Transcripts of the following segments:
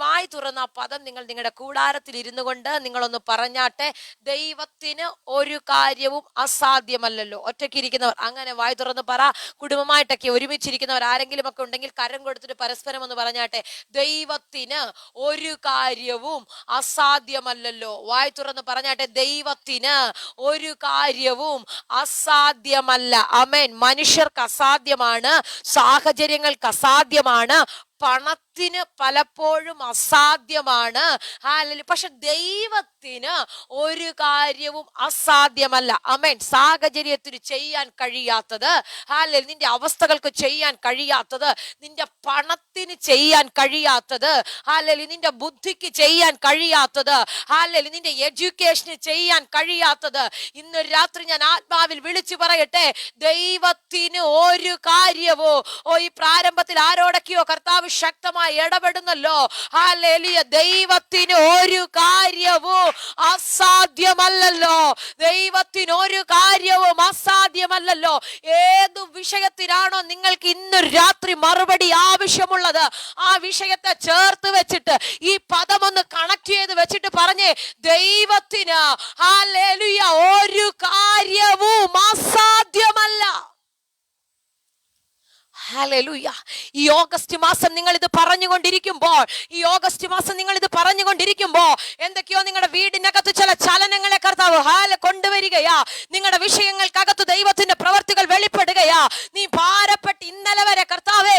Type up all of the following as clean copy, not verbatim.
വായി തുറന്ന ആ പദം നിങ്ങൾ നിങ്ങളുടെ കൂടാരത്തിൽ ഇരുന്നു കൊണ്ട് നിങ്ങളൊന്ന് പറഞ്ഞാട്ടെ, ദൈവത്തിന് ഒരു കാര്യവും അസാധ്യമല്ലല്ലോ. ഒറ്റയ്ക്കിരിക്കുന്നവർ അങ്ങനെ വായി തുറന്ന് പറ. കുടുംബമായിട്ടൊക്കെ ഒരുമിച്ചിരിക്കുന്നവർ ആരെങ്കിലും ഒക്കെ ഉണ്ടെങ്കിൽ കരം കൊടുത്തിട്ട് പരസ്പരം ഒന്ന് പറഞ്ഞാട്ടെ, ദൈവത്തിന് ഒരു കാര്യവും അസാധ്യമല്ലല്ലോ. വായി തുറന്ന് പറഞ്ഞാട്ടെ, ദൈവത്തിന് ഒരു കാര്യവും അസാധ്യമല്ല. ആമേൻ. മനുഷ്യർക്ക് അസാധ്യമാണ്, സാഹചര്യങ്ങൾക്ക് അസാധ്യമാണ്, പണത്തിന് പലപ്പോഴും അസാധ്യമാണ്. പക്ഷെ ദൈവത്തിന് ഒരു കാര്യവും അസാധ്യമല്ല. ആമേൻ. സാഹചര്യത്തിന് ചെയ്യാൻ കഴിയാത്തത്, നിന്റെ അവസ്ഥകൾക്ക് ചെയ്യാൻ കഴിയാത്തത്, നിന്റെ പണത്തിന് ചെയ്യാൻ കഴിയാത്തത്, നിന്റെ ബുദ്ധിക്ക് ചെയ്യാൻ കഴിയാത്തത്, നിന്റെ എഡ്യൂക്കേഷന് ചെയ്യാൻ കഴിയാത്തത്, ഇന്ന് രാത്രി ഞാൻ ആത്മാവിൽ വിളിച്ചു പറയട്ടെ, ദൈവത്തിന് ഒരു കാര്യവോ. ഈ പ്രാരംഭത്തിൽ ആരോടൊക്കെയോ കർത്താവ് ശക്തമായി ഇടപെടുന്നല്ലോ. ഹല്ലേലൂയ. ദൈവത്തിന് ഒരു കാര്യവും അസാധ്യമല്ലല്ലോ. ദൈവത്തിന് ഒരു കാര്യവും അസാധ്യമല്ലല്ലോ. ഏതു വിഷയത്തിനാണോ നിങ്ങൾക്ക് ഇന്ന് രാത്രി മറുപടി ആവശ്യമുള്ളത്, ആ വിഷയത്തെ ചേർത്ത് വെച്ചിട്ട് ഈ പദം ഒന്ന് കണക്ട് ചെയ്ത് വെച്ചിട്ട് പറഞ്ഞേ, ദൈവത്തിന് ഹല്ലേലൂയ ഒരു കാര്യവും അസാധ്യമല്ല. ഹല്ലേലൂയ. ഈ ഓഗസ്റ്റ് മാസം നിങ്ങൾ ഇത് പറഞ്ഞുകൊണ്ടിരിക്കുമ്പോൾ, എന്തൊക്കെയോ നിങ്ങളുടെ വീടിനകത്ത് ചില ചലനങ്ങളെ കർത്താവ് കൊണ്ടുവരികയാ. നിങ്ങളുടെ വിഷയങ്ങൾക്കകത്ത് ദൈവത്തിന്റെ പ്രവർത്തികൾ വെളിപ്പെടുകയാ. നീ ഭാരപ്പെട്ട് ഇന്നലെ വരെ കർത്താവേ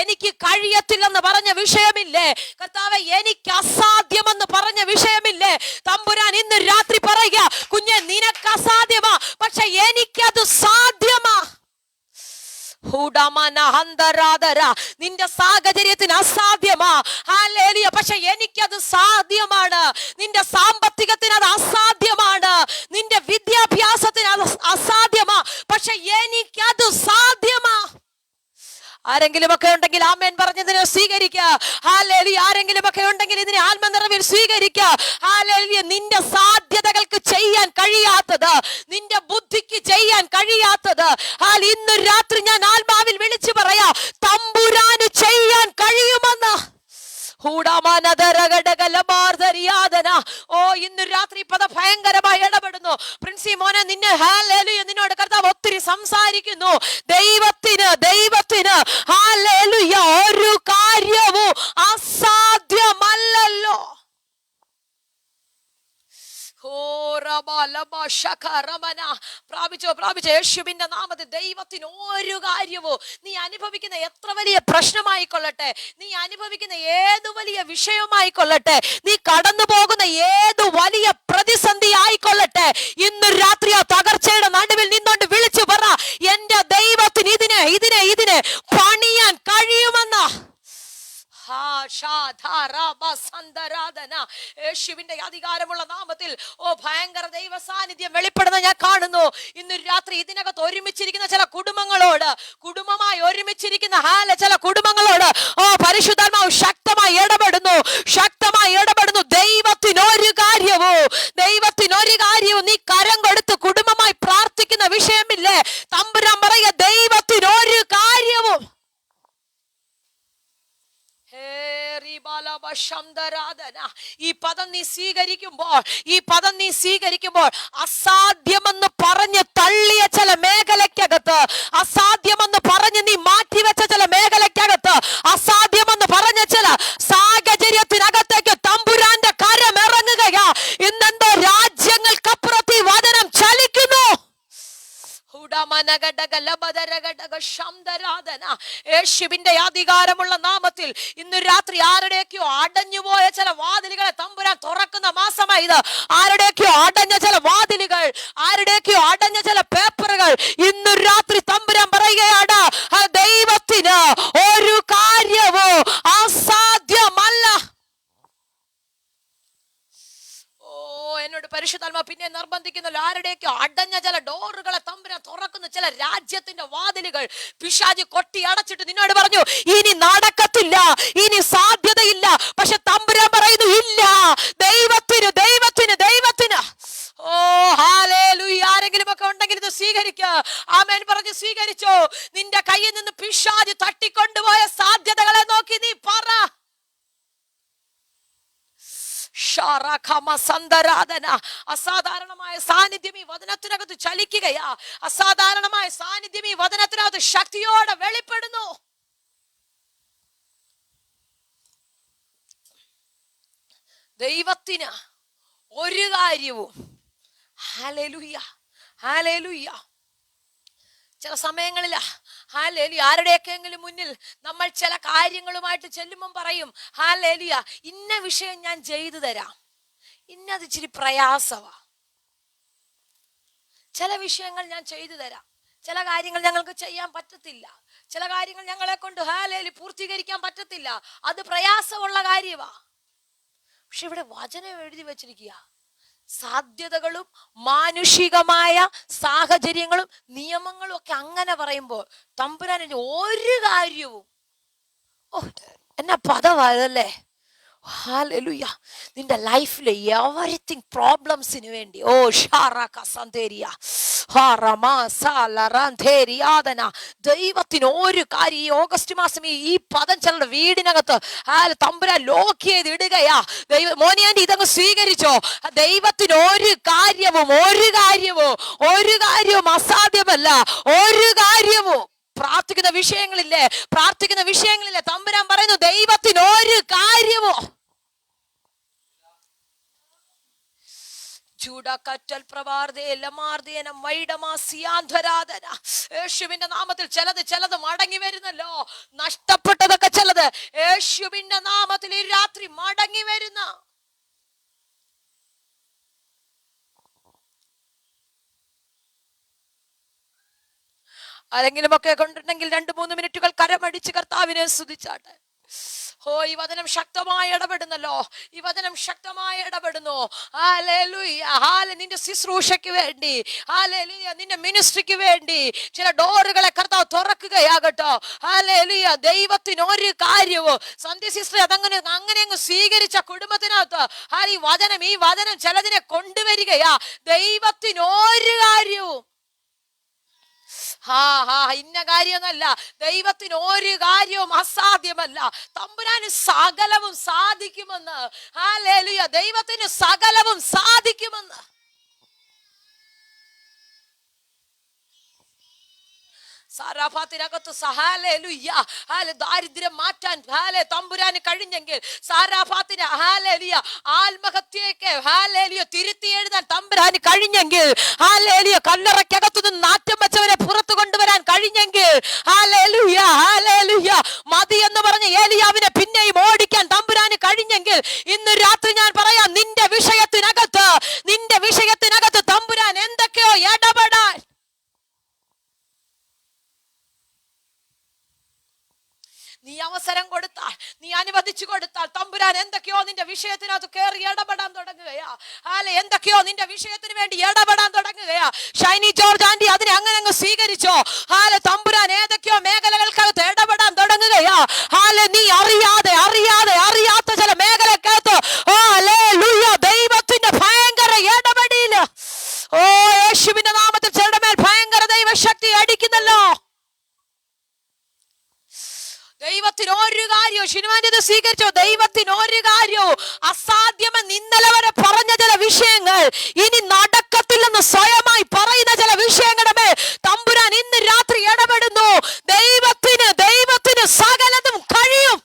എനിക്ക് കഴിയത്തില്ലെന്ന് പറഞ്ഞ വിഷയമില്ലേ, കർത്താവേ എനിക്ക് അസാധ്യമെന്ന് പറഞ്ഞ വിഷയമില്ലേ, തമ്പുരാൻ ഇന്ന് രാത്രി പറയുക, കുഞ്ഞെ നിനക്ക് അസാധ്യമാ, പക്ഷെ എനിക്കത് സാധ്യമാ. നിന്റെ സാഹചര്യത്തിന് അസാധ്യമാ, പക്ഷെ എനിക്കത് സാധ്യമാണ്. നിന്റെ സാമ്പത്തികത്തിന് അത് അസാധ്യമാണ്, നിന്റെ വിദ്യാഭ്യാസത്തിന് അത് അസാധ്യമാ, പക്ഷെ എനിക്കത് സാധ്യമാ. ആരെങ്കിലും ഒക്കെ ഉണ്ടെങ്കിൽ ആമേൻ പറഞ്ഞതിനെ സ്വീകരിക്കുക. ഹല്ലേലൂയ. ആരെങ്കിലും ഒക്കെ ഉണ്ടെങ്കിൽ ഇതിനെ ആത്മനിറവിൽ സ്വീകരിക്കുക. ഹല്ലേലൂയ. നിന്റെ സാധ്യതകൾക്ക് ചെയ്യാൻ കഴിയാത്തത്, നിന്റെ ബുദ്ധിക്ക് ചെയ്യാൻ കഴിയാത്തത്, ഇന്ന് രാത്രി ഞാൻ ആത്മാവിൽ വിളിച്ചു പറയാ, തമ്പുരാന് ചെയ്യാൻ കഴിയുമെന്ന്. ഇന്ന് രാത്രി പദ ഭയങ്കരമായി ഇടപെടുന്നു. പ്രിൻസി മോനെ, നിന്നോട് കർത്താവ് ഒത്തിരി സംസാരിക്കുന്നു. ദൈവത്തിന് ഹല്ലേലൂയ ഒരു കാര്യവും അസാധ്യമല്ലല്ലോ. പ്രാപിച്ചോ യേശുവിന്റെ നാമത്തിൽ. ദൈവത്തിന് ഒരു കാര്യവും, നീ അനുഭവിക്കുന്ന എത്ര വലിയ പ്രശ്നമായിക്കൊള്ളട്ടെ, നീ അനുഭവിക്കുന്ന ഏതു വലിയ വിഷയമായിക്കൊള്ളട്ടെ, നീ കടന്നു പോകുന്ന ഏതു വലിയ പ്രതിസന്ധി ആയിക്കൊള്ളട്ടെ, ഇന്ന് രാത്രി ആ തകർച്ചയുടെ നടുവിൽ നിന്നോണ്ട് വിളിച്ചു പറ, എന്റെ ദൈവത്തിന് ഇതിനെ പണിയാൻ കഴിയുമെന്ന്. യേശുവിന്റെ അധികാരമുള്ള നാമത്തിൽ ഭയങ്കര ദൈവ സാന്നിധ്യം വെളിപ്പെടുന്ന ഞാൻ കാണുന്നു. ഇന്ന് രാത്രി ഇതിനകത്ത് ഒരുമിച്ചിരിക്കുന്ന ചില കുടുംബമായി ഒരുമിച്ചിരിക്കുന്ന ചില കുടുംബങ്ങളോട് പരിശുദ്ധാത്മാവ് ശക്തമായി ഇടപെടുന്നു. ദൈവത്തിനൊരു കാര്യവും നീ കരം കൊടുത്ത് കുടുംബമായി പ്രാർത്ഥിക്കുന്ന വിഷയമില്ലേ, തമ്പുരാൻ പറയുക, ദൈവത്തിനൊരു കാര്യവും. ഈ പദം നീ സ്വീകരിക്കുമ്പോൾ അസാധ്യമെന്ന് പറഞ്ഞ് തള്ളിയ ചില മേഖലയ്ക്കകത്ത്, അസാധ്യമെന്ന് പറഞ്ഞ് നീ മാറ്റിവെച്ച ചില മേഖലയ്ക്കകത്ത്, അസാധ്യമെന്ന് പറഞ്ഞ ചില സാഹചര്യത്തിനകത്തേക്ക് തമ്പുരാന്റെ കരം ഇറങ്ങുകയാ. ഇന്നെന്തോ രാജ്യങ്ങൾക്കപ്പുറത്ത് ഈ വചനം ചലിക്കുന്നു. യേശുവിന്റെ അധികാരമുള്ള നാമത്തിൽ ഇന്ന് രാത്രി ആരുടെയൊക്കെയോ അടഞ്ഞുപോയ ചില വാതിലുകളെ തമ്പുരാൻ തുറക്കുന്ന മാസമായത്. ആരുടെയൊക്കെയോ അടഞ്ഞ ചില വാതിലുകൾ, ആരുടെയൊക്കെയോ അടഞ്ഞ ചില പേപ്പറുകൾ ഇന്ന് രാത്രി തമ്പുരാൻ പറയുകയാണ്, ദൈവത്തിന് ഒരു കാര്യവും അസാധ്യമല്ല. എന്നോട് പരിശുദ്ധാത്മാവ് പിന്നെ നിർബന്ധിക്കുന്നല്ലോ, ആരുടെയൊക്കെ അടഞ്ഞ ചില ഡോറുകളെ തമ്പുരാൻ തുറക്കുന്ന ചില രാജ്യത്തിന്റെ വാതിലുകൾ പിശാച് കൊട്ടി അടച്ചിട്ട് നിന്നോട് പറഞ്ഞു, ഇനി നടക്കത്തില്ല, ഇനി സാധ്യതയില്ല. പക്ഷെ തമ്പുരാൻ പറയുന്നു, ഇല്ല, ദൈവത്തിന്. ആരെങ്കിലും ഒക്കെ ഉണ്ടെങ്കിൽ ഇത് സ്വീകരിക്കുക. ആമേൻ പറഞ്ഞ് സ്വീകരിച്ചോ. നിന്റെ കയ്യിൽ നിന്ന് പിശാച് തട്ടിക്കൊണ്ടുപോയ സാധ്യതകളെ നോക്കി നീ പറ, അസാധാരണമായ സാന്നിധ്യം ഈ വചനത്തിനകത്ത് ചലിക്കുകയാ. അസാധാരണമായ സാന്നിധ്യം ഈ വചനത്തിനകത്ത് ശക്തിയോടെ വെളിപ്പെടുന്നു. ദൈവത്തിന് ഒരു കാര്യവും ഹല്ലേലൂയ ഹല്ലേലൂയ. ചില സമയങ്ങളിൽ ഹല്ലേലൂയ ആരുടെയൊക്കെയെങ്കിലും മുന്നിൽ നമ്മൾ ചില കാര്യങ്ങളുമായിട്ട് ചെല്ലുമ്പം പറയും, ഹല്ലേലൂയ ഇന്ന വിഷയം ഞാൻ ചെയ്തു തരാം, ഇന്നത് ഇച്ചിരി പ്രയാസമാ, ചില വിഷയങ്ങൾ ഞാൻ ചെയ്തു തരാം, ചില കാര്യങ്ങൾ ഞങ്ങൾക്ക് ചെയ്യാൻ പറ്റത്തില്ല, ചില കാര്യങ്ങൾ ഞങ്ങളെ കൊണ്ട് ഹല്ലേലൂയ പൂർത്തീകരിക്കാൻ പറ്റത്തില്ല, അത് പ്രയാസമുള്ള കാര്യമാ. പക്ഷെ ഇവിടെ വചനം എഴുതി വെച്ചിരിക്കുക, സാധ്യതകളും മാനുഷികമായ സാഹചര്യങ്ങളും നിയമങ്ങളും ഒക്കെ അങ്ങനെ പറയുമ്പോൾ തമ്പുരാൻ ഒരു കാര്യവും എന്നാ പദവായതല്ലേ. ഹല്ലേലൂയ. നിന്റെ ലൈഫിലെ എവരിത്തിങ് പ്രോബ്ലംസിന് വേണ്ടി ദൈവത്തിന് ഒരു കാര്യം. ഈ ഓഗസ്റ്റ് മാസം ഈ പദം ചിലരുടെ വീടിനകത്ത് തമ്പുരാൻ ലോക്ക് ചെയ്ത് ഇടുകയാ. മോനിയാൻറ്റി ഇതങ്ങ് സ്വീകരിച്ചോ. ദൈവത്തിന് ഒരു കാര്യവും അസാധ്യമല്ല. ഒരു കാര്യവും പ്രാർത്ഥിക്കുന്ന വിഷയങ്ങളില്ലേ തമ്പുരാൻ പറയുന്നു ദൈവത്തിന് ഒരു കാര്യമോ. യേശുവിന്റെ നാമത്തിൽ ചിലത് മടങ്ങി വരുന്നല്ലോ. നഷ്ടപ്പെട്ടതൊക്കെ ചിലത് യേശുവിന്റെ നാമത്തിൽ ഈ രാത്രി മടങ്ങി വരുന്ന. ആരെങ്കിലും ഒക്കെ കൊണ്ടിട്ടുണ്ടെങ്കിൽ 2-3 മിനിറ്റുകൾ കരമടിച്ച് കർത്താവിനെ സ്തുതിച്ചാട്ടെ. ഈ വചനം ശക്തമായി ഇടപെടുന്നല്ലോ. ഈ വചനം ശക്തമായി ഇടപെടുന്നു. നിന്റെ ശുശ്രൂഷയ്ക്ക് വേണ്ടി, നിന്റെ മിനിസ്ട്രിക്ക് വേണ്ടി ചില ഡോറുകളെ കർത്താവ് തുറക്കുകയാകട്ടോ. ദൈവത്തിന് ഒരു കാര്യവും സന്ധ്യ സിസ്റ്റർ അതങ്ങനെ അങ്ങ് സ്വീകരിച്ച കുടുംബത്തിനകത്ത് ഈ വചനം ചിലതിനെ കൊണ്ടുവരികയാ. ദൈവത്തിന് ഒരു കാര്യവും ഇന്ന കാര്യമൊന്നല്ല. ദൈവത്തിന് ഒരു കാര്യവും അസാധ്യമല്ല. തമ്പുരാന് സകലവും സാധിക്കുമെന്ന്. ഹല്ലേലൂയ. ദൈവത്തിന് സകലവും സാധിക്കുമെന്ന്. സാരാഫാത്തിനകത്ത് ദാരിദ്ര്യം മാറ്റാൻ തമ്പുരാന് കഴിഞ്ഞെങ്കിൽ, സാരാഫാത്തിന് ആത്മഹത്യയൊക്കെ തിരുത്തി എഴുതാൻ തമ്പുരാന് കഴിഞ്ഞെങ്കിൽ, കല്ലറയ്ക്കകത്തു നിന്ന് നാറ്റം വെച്ചവരെ പുറത്തു കൊണ്ടുവരാൻ കഴിഞ്ഞെങ്കിൽ, മതി എന്ന് പറഞ്ഞ ഏലിയാവിനെ പിന്നെയും ഓടിക്കാൻ തമ്പുരാന് കഴിഞ്ഞെങ്കിൽ, ഇന്ന് രാത്രി ഞാൻ പറയാം, നിന്റെ വിഷയത്തിനകത്ത് തമ്പുരാൻ എന്തൊക്കെയോ ഇടപെടാൻ നീ അവസരം കൊടുത്താൽ, നീ അനുവദിച്ചു കൊടുത്താൽ തമ്പുരാൻ എന്തൊക്കെയോ നിന്റെ വിഷയത്തിനകത്ത് കയറി ഇടപെടാൻ തുടങ്ങുകയാ. എന്തൊക്കെയോ നിന്റെ വിഷയത്തിന് വേണ്ടി ഇടപെടാൻ തുടങ്ങുകയാ. ഷൈനി ജോർജ് ആന്റി അതിനെ അങ്ങനെ സ്വീകരിച്ചോ. തമ്പുരാൻ ഏതൊക്കെയോ മേഖലകൾക്കകത്ത് ഇടപെടാൻ തുടങ്ങുകയാ. നീ അറിയാത്ത ചില മേഖലക്കകത്ത് ദൈവത്തിന്റെ ഭയങ്കര ഇടപെടൽ യേശുവിന്റെ നാമത്തിൽ ചിലരുടെ മേൽ ഭയങ്കര ദൈവശക്തി അടിക്കുന്നല്ലോ. ദൈവത്തിന് ഒരു കാര്യവും ഷിനുവാന്റെ സ്വീകരിച്ചോ. ദൈവത്തിന് ഒരു കാര്യവും അസാധ്യമെന്ന് ഇന്നലെ വരെ പറഞ്ഞ ചില വിഷയങ്ങൾ ഇനി നടക്കത്തില്ലെന്ന് സ്വയമായി പറയുന്ന ചില വിഷയങ്ങളുടെ മേൽ തമ്പുരാൻ ഇന്ന് രാത്രി ഇടപെടുന്നു. ദൈവത്തിന് സകലതും കഴിയും.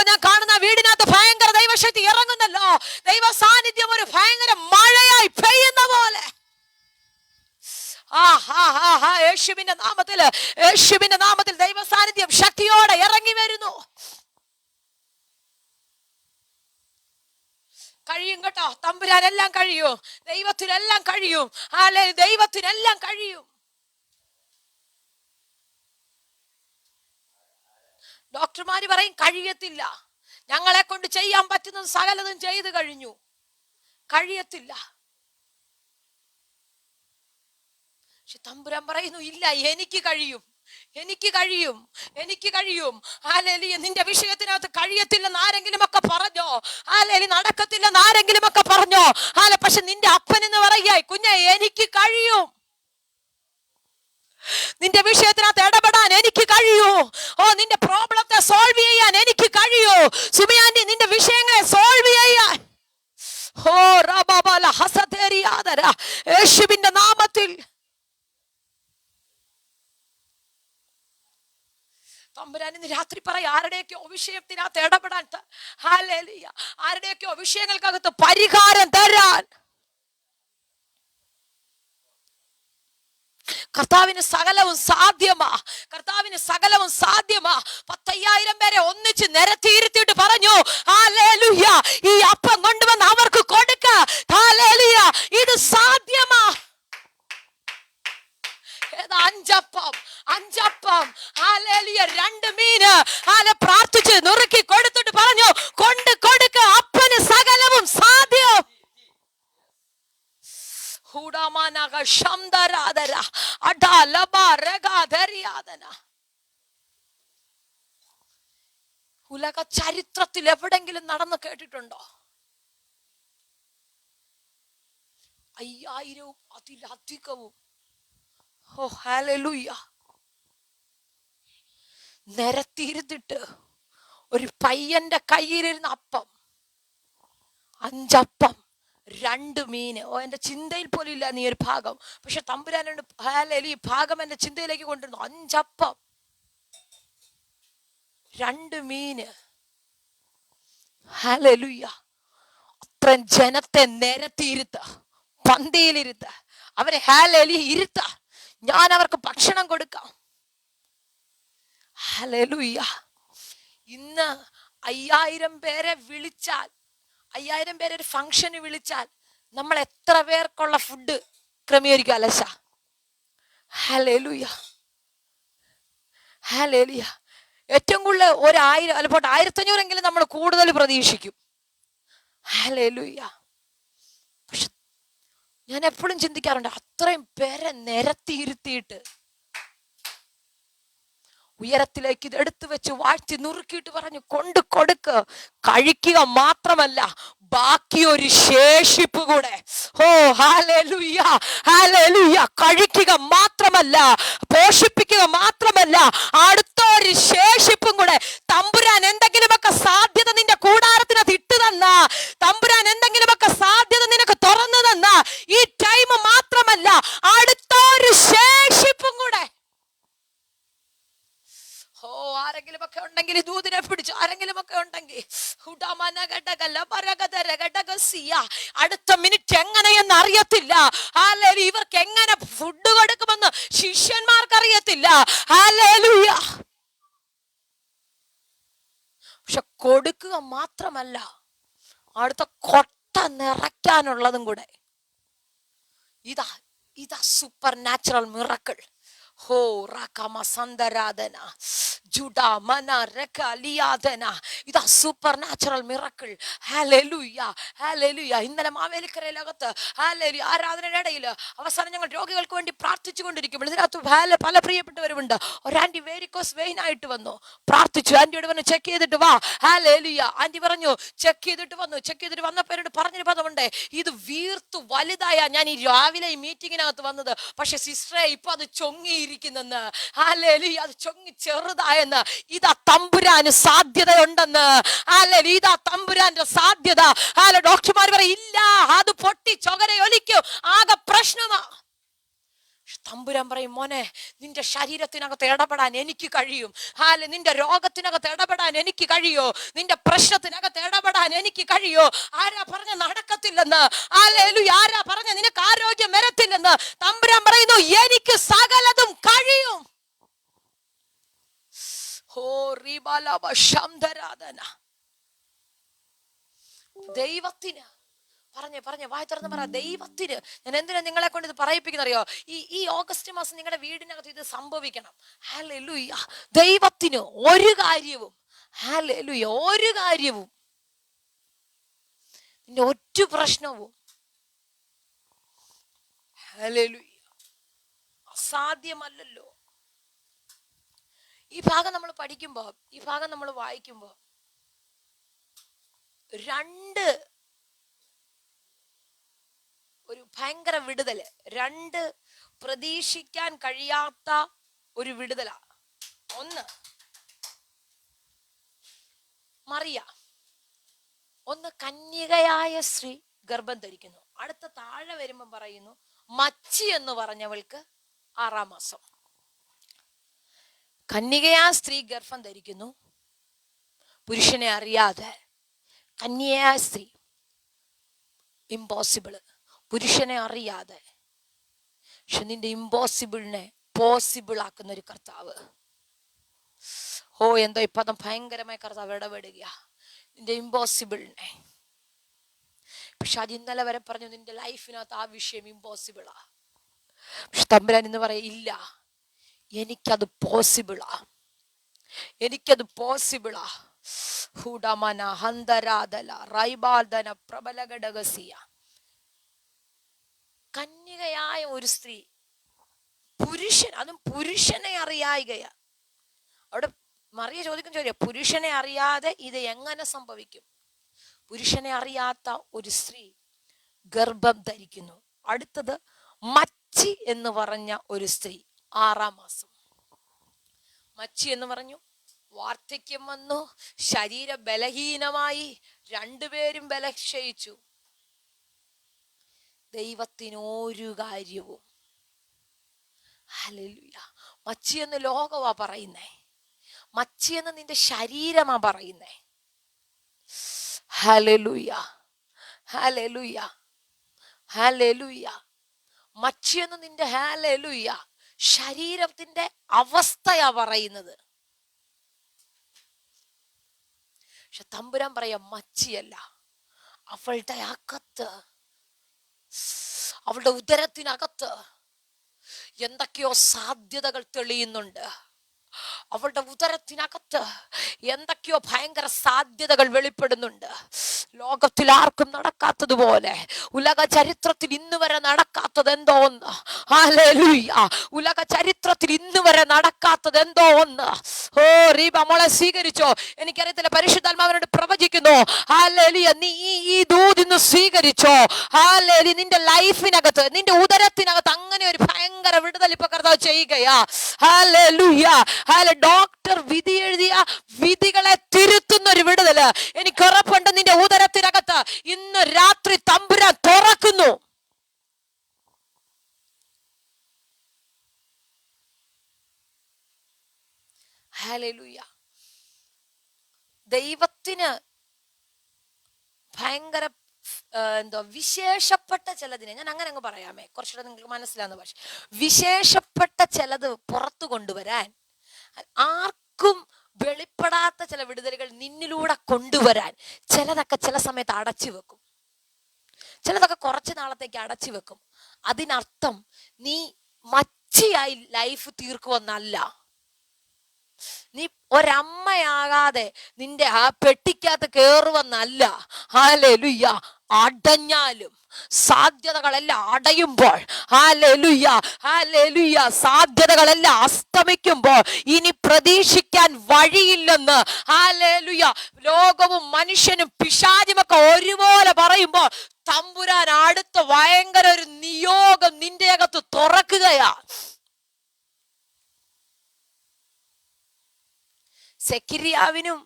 ഞാൻ കാണുന്ന വീടിനകത്ത് ഭയങ്കര ദൈവശക്തി ഇറങ്ങുന്നല്ലോ. ദൈവ സാന്നിധ്യം ഒരു ഭയങ്കര മഴയായി പെയ്യുന്ന പോലെ. യേശുവിന്റെ നാമത്തിൽ ദൈവ സാന്നിധ്യം ശക്തിയോടെ ഇറങ്ങി വരുന്നു. കഴിയും കേട്ടോ. തമ്പുരാനെല്ലാം കഴിയും. ദൈവത്തിനെല്ലാം കഴിയും. ദൈവത്തിനെല്ലാം കഴിയും. ഡോക്ടർമാര് പറയും കഴിയത്തില്ല, ഞങ്ങളെ കൊണ്ട് ചെയ്യാൻ പറ്റുന്നത് സകലതും ചെയ്തു കഴിഞ്ഞു, കഴിയത്തില്ല. പക്ഷെ തമ്പുരാൻ പറയുന്നു ഇല്ല, എനിക്ക് കഴിയും. നിന്റെ വിഷയത്തിനകത്ത് കഴിയത്തില്ലെന്ന് ആരെങ്കിലും ഒക്കെ പറഞ്ഞോ, നടക്കത്തില്ലെന്ന് ആരെങ്കിലും ഒക്കെ പറഞ്ഞോ, പക്ഷെ നിന്റെ അപ്പൻ എന്ന് പറയുക കുഞ്ഞെ എനിക്ക് കഴിയും. നിന്റെ വിഷയത്തിനകത്ത് ഇടപെടാൻ എനിക്ക് കഴിയൂ. നിന്റെ പ്രോബ്ലത്തെ സോൾവ് ചെയ്യാൻ എനിക്ക് കഴിയൂ. സുമിയാന്റി നിന്റെ വിഷയങ്ങളെ സോൾവ് ചെയ്യാൻ തമ്പുരാൻ ഇന്ന് രാത്രി പറയും, ആരുടെയൊക്കെയോ വിഷയത്തിനകത്ത് ഇടപെടാൻ, ഹല്ലേലൂയ, ആരുടെയൊക്കെയോ വിഷയങ്ങൾക്കകത്ത് പരിഹാരം തരാൻ കർത്താവിന് സകലവും സാധ്യമാ. കർത്താവിന് സകലവും സാധ്യമാ. 10,000 പേരെ ഒന്നിച്ച് നിരത്തിയിരുത്തിയിട്ട് പറഞ്ഞു, ഹല്ലേലൂയ, ഈ അപ്പം കൊണ്ടുവന്ന് അവർക്ക് കൊടുക്ക. ഹല്ലേലൂയ, ഇത് സാധ്യമാ. അഞ്ചപ്പം, ഹല്ലേലൂയ, 2 മീന് പ്രാർത്ഥിച്ച് നുറുക്കി കൊടുത്തിട്ട് പറഞ്ഞു, കൊണ്ട് കൊടുക്ക, അപ്പന് സകലവും സാധ്യം. ഉലക ചരിത്രത്തിൽ എവിടെങ്കിലും നടന്ന് കേട്ടിട്ടുണ്ടോ? 5000 അതിലധികവും ഹല്ലേലൂയ നിരത്തിയിരുത്തിട്ട് ഒരു പയ്യന്റെ കയ്യിലിരുന്ന അപ്പം, 5 അപ്പം 2 മീന്. എന്റെ ചിന്തയിൽ പോലും ഇല്ല നീ ഒരു ഭാഗം. പക്ഷെ തമ്പുരാനുണ്ട്, ഹല്ലേലൂയ, ഈ ഭാഗം എന്റെ ചിന്തയിലേക്ക് കൊണ്ടുവരുന്നു. 5 അപ്പം 2 മീന്. ഹല്ലേലൂയ, അത്രയും ജനത്തെ നിരത്തിയിരുത്ത, പന്തിയിലിരുത്ത, അവരെ ഹല്ലേലൂയ ഇരുത്ത, ഞാൻ അവർക്ക് ഭക്ഷണം കൊടുക്കാം. ഹല്ലേലൂയ. ഇന്ന് 5000 പേരെ വിളിച്ചാൽ, 5000 പേരെ ഒരു ഫംഗ്ഷന് വിളിച്ചാൽ നമ്മൾ എത്ര പേർക്കുള്ള ഫുഡ് ക്രമീകരിക്കും അലശ? Hallelujah, hallelujah. ഏറ്റവും കൂടുതൽ 1000 അല്ലപ്പോൾ 1500 നമ്മൾ കൂടുതൽ പ്രതീക്ഷിക്കും. ഹല്ലേലൂയ. പക്ഷെ ഞാൻ എപ്പോഴും ചിന്തിക്കാറുണ്ട്, അത്രയും പേരെ നിരത്തിയിരുത്തിയിട്ട് ഉയരത്തിലേക്ക് ഇത് എടുത്തു വെച്ച് വാഴ്ത്തി നുറുക്കിയിട്ട് പറഞ്ഞു, കൊണ്ട് കൊടുക്ക്. കഴിക്കുക മാത്രമല്ല, ബാക്കി ഒരു ശേഷിപ്പ് കൂടെ. ഓ ഹല്ലേലൂയ, ഹല്ലേലൂയ. കഴിക്കുക മാത്രമല്ല, പോഷിപ്പിക്കുക മാത്രമല്ല, അടുത്തൊരു ശേഷിപ്പും കൂടെ. തമ്പുരാൻ എന്തെങ്കിലുമൊക്കെ സാധ്യത നിന്റെ കൂടാരത്തിനകത്ത് ഇട്ടു തന്ന, തമ്പുരാൻ എന്തെങ്കിലുമൊക്കെ സാധ്യത നിനക്ക് തുറന്നു തന്ന, ഈ ടൈം മാത്രമല്ല, അടുത്തൊരു ശേഷിപ്പും കൂടെ. ആരെങ്കിലും ഒക്കെ ഉണ്ടെങ്കിൽ ദൂതിനെ പിടിച്ചു, ആരെങ്കിലും ഒക്കെ ഉണ്ടെങ്കിൽ അടുത്ത മിനിറ്റ് എങ്ങനെയെന്ന് അറിയത്തില്ല. ഹല്ലേലൂയ, ഇവർക്ക് എങ്ങനെ ഫുഡ് കൊടുക്കുമെന്ന് ശിഷ്യന്മാർക്ക് അറിയത്തില്ല. ഹല്ലേലൂയ. പക്ഷെ കൊടുക്കുക മാത്രമല്ല, അടുത്ത കൊട്ട നിറയ്ക്കാനുള്ളതും കൂടെ. ഇതാ സൂപ്പർ നാച്ചുറൽ മിറക്കിൾ. ഹോ റകമ സന്ദരാധന ജുഡാ മന റകലിയാധന. ഇതാ super natural miracle. Hallelujah, hallelujah. ഇന്നലെ മാവേലിക്കരയിലകത്ത് ഹല്ലേലൂയ ആരാധനയുടെ ഇടയിൽ അവസാനം ഞങ്ങൾ രോഗികൾക്ക് വേണ്ടി പ്രാർത്ഥിച്ചു കൊണ്ടിരിക്കുമ്പോൾ ഇതിനകത്ത് പല പ്രിയപ്പെട്ടവരുമുണ്ട്. ഒരു ആന്റി വേരിക്കോസ് വെയിൻ ആയിട്ട് വന്നു, പ്രാർത്ഥിച്ചു. ആന്റിയോട് പറഞ്ഞു, ചെക്ക് ചെയ്തിട്ട് വാ. ഹല്ലേലൂയ. ആന്റി പറഞ്ഞു, ചെക്ക് ചെയ്തിട്ട് വന്നു. ചെക്ക് ചെയ്തിട്ട് വന്നപ്പോഴോട് പറഞ്ഞൊരു പദമുണ്ട്, ഇത് വീർത്തു വലുതായ ഞാൻ ഈ രാവിലെ ഈ മീറ്റിങ്ങിനകത്ത് വന്നത്, പക്ഷെ സിസ്റ്ററെ ഇപ്പൊ അത് ചൊങ്ങിയിരിക്കുന്നെന്ന്. ഹല്ലേലൂയ, അത് ചൊങ്ങി ചെറുതായെന്ന്. ഇതാ തമ്പുരാന് സാധ്യതയുണ്ടെന്ന്. ഹല്ലേലൂയ, ഇതാ തമ്പുരാന്റെ സാധ്യത. ഡോക്ടർമാർ പറയും, ഇല്ല, അത് പൊട്ടി ചൊകരയൊലിക്കും, ആകെ പ്രശ്നമാ. തമ്പുരാൻ പറയും, മോനെ, നിന്റെ ശരീരത്തിനകത്ത് ഇടപെടാൻ എനിക്ക് കഴിയും. നിന്റെ രോഗത്തിനകത്ത് ഇടപെടാൻ എനിക്ക് കഴിയോ? നിന്റെ പ്രശ്നത്തിനകത്ത് ഇടപെടാൻ എനിക്ക് കഴിയോ? ആരാ പറഞ്ഞ നടക്കത്തില്ലെന്ന്? ഹല്ലേലൂയ. ആരാ പറഞ്ഞ നിനക്ക് ആരോഗ്യം വരത്തില്ലെന്ന്? തമ്പുരാൻ പറയുന്നു, എനിക്ക് സകലതും കഴിയും. ദൈവത്തിന് പറഞ്ഞേ വായി തുറന്ന് പറ. ദൈവത്തിന് ഞാൻ എന്തിനാ നിങ്ങളെ കൊണ്ട് ഇത് പറയിപ്പിക്കുന്ന അറിയോ? ഈ ഓഗസ്റ്റ് മാസം നിങ്ങളുടെ വീടിനകത്ത് ഇത് സംഭവിക്കണം. ഹല്ലേലൂയ. ദൈവത്തിന് ഒരു കാര്യവും, ഹല്ലേലൂയ, ഒരു കാര്യവും, നിന്റെ ഒറ്റ പ്രശ്നവും ഹല്ലേലൂയ അസാധ്യമല്ലല്ലോ. ഈ ഭാഗം നമ്മൾ പഠിക്കുമ്പോ, ഈ ഭാഗം നമ്മൾ വായിക്കുമ്പോ, 2 ഒരു ഭയങ്കര വിടുതല്, 2 പ്രതീക്ഷിക്കാൻ കഴിയാത്ത ഒരു വിടുതല. ഒന്ന് മറിയ, ഒന്ന് കന്യകയായ സ്ത്രീ ഗർഭം ധരിക്കുന്നു. അടുത്ത താഴെ വരുമ്പം പറയുന്നു, മച്ചി എന്ന് പറഞ്ഞവൾക്ക് 6-ാം മാസം. കന്യകയാ സ്ത്രീ ഗർഭം ധരിക്കുന്നു, പുരുഷനെ അറിയാതെ. കന്യകയാ സ്ത്രീ, ഇമ്പോസിബിള്, പുരുഷനെ അറിയാതെ. പക്ഷെ നിന്റെ ഇമ്പോസിബിളിനെ പോസിബിൾ ആക്കുന്ന ഒരു കർത്താവ്. എന്തോ ഈ പദം ഭയങ്കരമായി കർത്താവ് ഇടപെടുക. നിന്റെ ഇമ്പോസിബിളിനെ. പക്ഷെ അത് ഇന്നലെ വരെ പറഞ്ഞു നിന്റെ ലൈഫിനകത്ത് ആ വിഷയം ഇമ്പോസിബിളാ. പക്ഷെ തമ്പുരാൻ ഇന്ന് പറയില്ല, എനിക്കത് പോസിബിളാ, എനിക്കത് പോസിബിളാ. ഹുഡമന ഹന്തരാദല റൈബാദന പ്രബലഘടകസിയ. കന്യകയായ ഒരു സ്ത്രീ, അതും പുരുഷനെ അറിയായികയാ. അവിടെ മറിയ ചോദിക്കുന്ന ചോദ്യം, പുരുഷനെ അറിയാതെ ഇത് എങ്ങനെ സംഭവിക്കും? പുരുഷനെ അറിയാത്ത ഒരു സ്ത്രീ ഗർഭം ധരിക്കുന്നു. അടുത്തത് മച്ചി എന്ന് പറഞ്ഞ ഒരു സ്ത്രീ 6 മാസം. മച്ചി എന്ന് പറഞ്ഞു, വാർദ്ധക്യം വന്നു, ശരീര ബലഹീനമായി, രണ്ടുപേരും ബലക്ഷയിച്ചു. ദൈവത്തിന് ഒരു കാര്യവും. ഹല്ലേലൂയ. മച്ചി എന്ന് ലോകമാ പറയുന്നേ, മച്ചി എന്ന് നിന്റെ ശരീരമാ പറയുന്നേ. Hallelujah, hallelujah, hallelujah. മച്ചി എന്ന് നിന്റെ ഹല്ലേലൂയ ശരീരത്തിന്റെ അവസ്ഥയാ പറയുന്നത്. പക്ഷെ തമ്പുരാൻ പറയാ മച്ചിയല്ല, അവളുടെ അകത്ത്, അവളുടെ ഉദരത്തിനകത്ത് എന്തൊക്കെയോ സാധ്യതകൾ തെളിയുന്നുണ്ട്. അവളുടെ ഉദരത്തിനകത്ത് എന്തൊക്കെയോ ഭയങ്കര സാധ്യതകൾ വെളിപ്പെടുന്നുണ്ട്. ലോകത്തിൽ ആർക്കും നടക്കാത്തതുപോലെ, ഉലക ചരിത്രത്തിൽ ഇന്ന് വരെ നടക്കാത്തത് എന്തോ ഒന്ന്. ഹല്ലേലൂയ. ഉലക ചരിത്രത്തിൽ ഇന്ന് വരെ നടക്കാത്തത് എന്തോ ഒന്ന്. റീബ മോളെ സ്വീകരിച്ചോ? എനിക്കറിയത്തില്ല, പരിശുദ്ധാത്മാവിനോട് പ്രവചിക്കുന്നു. ഹല്ലേലൂയ. നീ ഈ ദൂത് ഇന്ന് സ്വീകരിച്ചോ? ഹല്ലേലൂയ. നിന്റെ ലൈഫിനകത്ത്, നിന്റെ ഉദരത്തിനകത്ത് അങ്ങനെ ഒരു ഭയങ്കര വിടുതൽ ഇപ്പൊ കർത്താവ് ചെയ്യുകയാ. ഹല്ലേലൂയ. ഡോക്ടർ വിധി എഴുതിയ വിധികളെ തിരുത്തുന്ന ഒരു വിടുതല് എനിക്ക് ഉറപ്പുണ്ട്. നിന്റെ ഉദരത്തിനകത്ത് ഇന്ന് രാത്രി തമ്പുരാൻ തുറക്കുന്നു. ഹല്ലേലൂയ. ദൈവത്തിന് ഭയങ്കര വിശേഷപ്പെട്ട ചിലതിനെ, ഞാൻ അങ്ങനെ അങ്ങ് പറയാമേ, കുറച്ചുകൂടെ നിങ്ങൾക്ക് മനസ്സിലാവുന്ന ഭാഷ. വിശേഷപ്പെട്ട ചിലത് പുറത്തു കൊണ്ടുവരാൻ, ആർക്കും വെളിപ്പെടാത്ത ചില വിടുതലുകൾ നിന്നിലൂടെ കൊണ്ടുവരാൻ ചിലതൊക്കെ ചില സമയത്ത് അടച്ചു വെക്കും, ചിലതൊക്കെ കുറച്ച് നാളത്തേക്ക് അടച്ചു വെക്കും. അതിനർത്ഥം നീ മച്ചിയായി ലൈഫ് തീർക്കുമെന്നല്ല. നീ ഒരമ്മയാകാതെ നിന്റെ ആ പെട്ടിക്കകത്ത് കേറുവെന്നല്ല. ഹല്ലേലൂയ. അടഞ്ഞാലും സാധ്യതകളെല്ലാം അടയുമ്പോൾ, ഹല്ലേലൂയ, ഹല്ലേലൂയ, സാധ്യതകളെല്ലാം അസ്തമിക്കുമ്പോൾ ഇനി പ്രതീക്ഷിക്കാൻ വഴിയില്ലെന്ന്, ഹല്ലേലൂയ, ലോകവും മനുഷ്യനും പിശാചുമൊക്കെ ഒരുപോലെ പറയുമ്പോൾ തമ്പുരാൻ അടുത്ത ഭയങ്കര ഒരു നിയോഗം നിന്റെ അകത്ത് തുറക്കുകയാ. സെക്കരിയാവിനും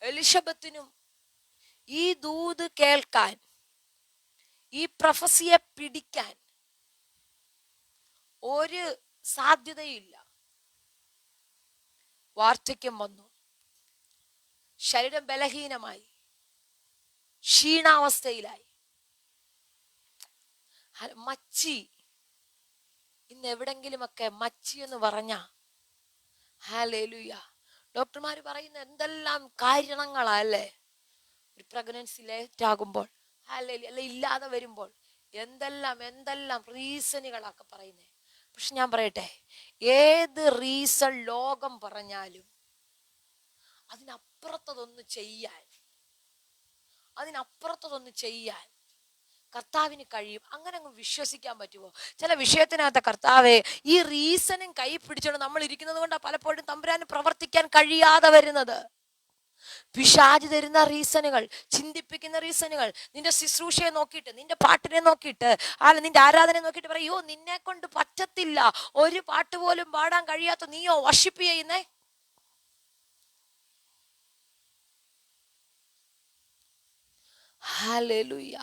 എലിശബത്തിനും ഈ ദൂത് കേൾക്കാൻ, ഈ പ്രൊഫസിയെ പിടിക്കാൻ ഒരു സാധ്യതയില്ല. വാർദ്ധക്യം വന്നു, ശരീരം ബലഹീനമായി, ക്ഷീണാവസ്ഥയിലായി. മച്ചി, ഇന്ന് എവിടെങ്കിലുമൊക്കെ മച്ചി എന്ന് പറഞ്ഞ, ഹല്ലേലൂയ, ഡോക്ടർമാർ പറയുന്ന എന്തെല്ലാം കാരണങ്ങളാ അല്ലേ? ഒരു പ്രഗ്നൻസി ലേറ്റ് ആകുമ്പോൾ, ഹല്ലേലൂയ, അല്ലെ ഇല്ലാതെ വരുമ്പോൾ എന്തെല്ലാം റീസണുകളൊക്കെ പറയുന്നേ. പക്ഷെ ഞാൻ പറയട്ടെ, ഏത് റീസൺ ലോകം പറഞ്ഞാലും അതിനപ്പുറത്തതൊന്ന് ചെയ്യാൻ കർത്താവിന് കഴിയും. അങ്ങനെ അങ്ങ് വിശ്വസിക്കാൻ പറ്റുമോ? ചില വിഷയത്തിനകത്ത് കർത്താവെ ഈ റീസണും കൈ പിടിച്ചോണ്ട് നമ്മൾ ഇരിക്കുന്നത് കൊണ്ടാണ് പലപ്പോഴും തമ്പുരാന് പ്രവർത്തിക്കാൻ കഴിയാതെ വരുന്നത്. പിശാച് തരുന്ന റീസണുകൾ, ചിന്തിപ്പിക്കുന്ന റീസണുകൾ, നിന്റെ ശുശ്രൂഷയെ നോക്കിയിട്ട്, നിന്റെ പാട്ടിനെ നോക്കിയിട്ട്, നിന്റെ ആരാധനയെ നോക്കിയിട്ട് പറയോ നിന്നെ കൊണ്ട് പറ്റത്തില്ല, ഒരു പാട്ട് പോലും പാടാൻ കഴിയാത്ത നീയോ വർഷിപ്പ് ചെയ്യുന്നേ. ഹല്ലേലൂയ.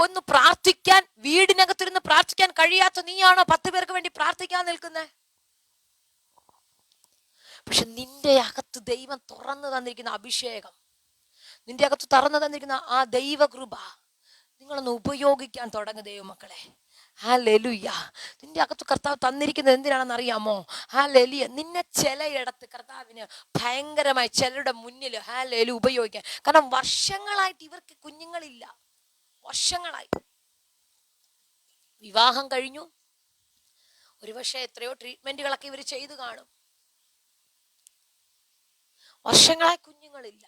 ഒന്ന് പ്രാർത്ഥിക്കാൻ, വീടിനകത്തിരുന്ന് പ്രാർത്ഥിക്കാൻ കഴിയാത്ത നീയാണോ 10 പേർക്ക് വേണ്ടി പ്രാർത്ഥിക്കാൻ നിൽക്കുന്നത്? പക്ഷെ നിന്റെ അകത്ത് ദൈവം തുറന്നു തന്നിരിക്കുന്ന അഭിഷേകം, നിന്റെ അകത്ത് തുറന്നു തന്നിരിക്കുന്ന ആ ദൈവകൃപ നിങ്ങളൊന്ന് ഉപയോഗിക്കാൻ തുടങ്ങുക ദൈവമക്കളെ. ഹല്ലേലൂയ. നിന്റെ അകത്ത് കർത്താവ് തന്നിരിക്കുന്നത് എന്തിനാണെന്ന് അറിയാമോ? ഹല്ലേലൂയ. നിന്നെ ചിലയിടത്ത് കർത്താവിന് ഭയങ്കരമായി ചിലരുടെ മുന്നിൽ ഹല്ലേലൂയ ഉപയോഗിക്കാൻ. കാരണം വർഷങ്ങളായിട്ട് ഇവർക്ക് കുഞ്ഞുങ്ങളില്ല, വർഷങ്ങളായി. വിവാഹം കഴിഞ്ഞു, ഒരുപക്ഷെ എത്രയോ ട്രീറ്റ്മെന്റുകളൊക്കെ ഇവർ ചെയ്തു കാണും, വർഷങ്ങളായി കുഞ്ഞുങ്ങളില്ല.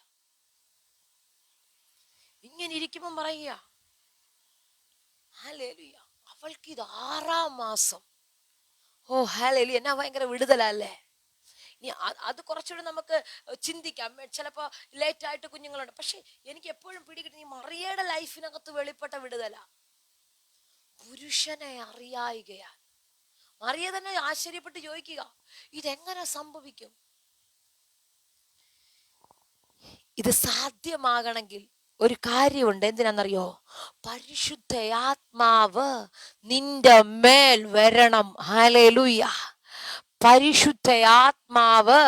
ഇങ്ങനെ ഇരിക്കുമ്പം പറയുക ഹല്ലേലൂയ, അവൾക്ക് ഇത് 6-ാം മാസം. ഓ ഹല്ലേലൂയ, എന്നാ ഭയങ്കര വിടുതലല്ലേ. ഇനി അത് കുറച്ചുകൂടെ നമുക്ക് ചിന്തിക്കാം. ചിലപ്പോൾ ലേറ്റായിട്ട് കുഞ്ഞുങ്ങളുണ്ട്. പക്ഷെ എനിക്ക് എപ്പോഴും പിടികിട്ടുന്ന ഈ മറിയയുടെ ലൈഫിനകത്ത് വെളിപ്പെട്ട വിടുതല. പുരുഷനെ അറിയായികയാൽ മറിയ തന്നെ ആശ്ചര്യപ്പെട്ട് ചോദിക്കുക, ഇതെങ്ങനെ സംഭവിക്കും? ഇത് സാധ്യമാകണമെങ്കിൽ ഒരു കാര്യമുണ്ട്. എന്തിനാണെന്നറിയോ? പരിശുദ്ധയാത്മാവ് നിന്റെ മേൽ വരണം. ഹല്ലേലൂയ. പരിശുദ്ധയാത്മാവ്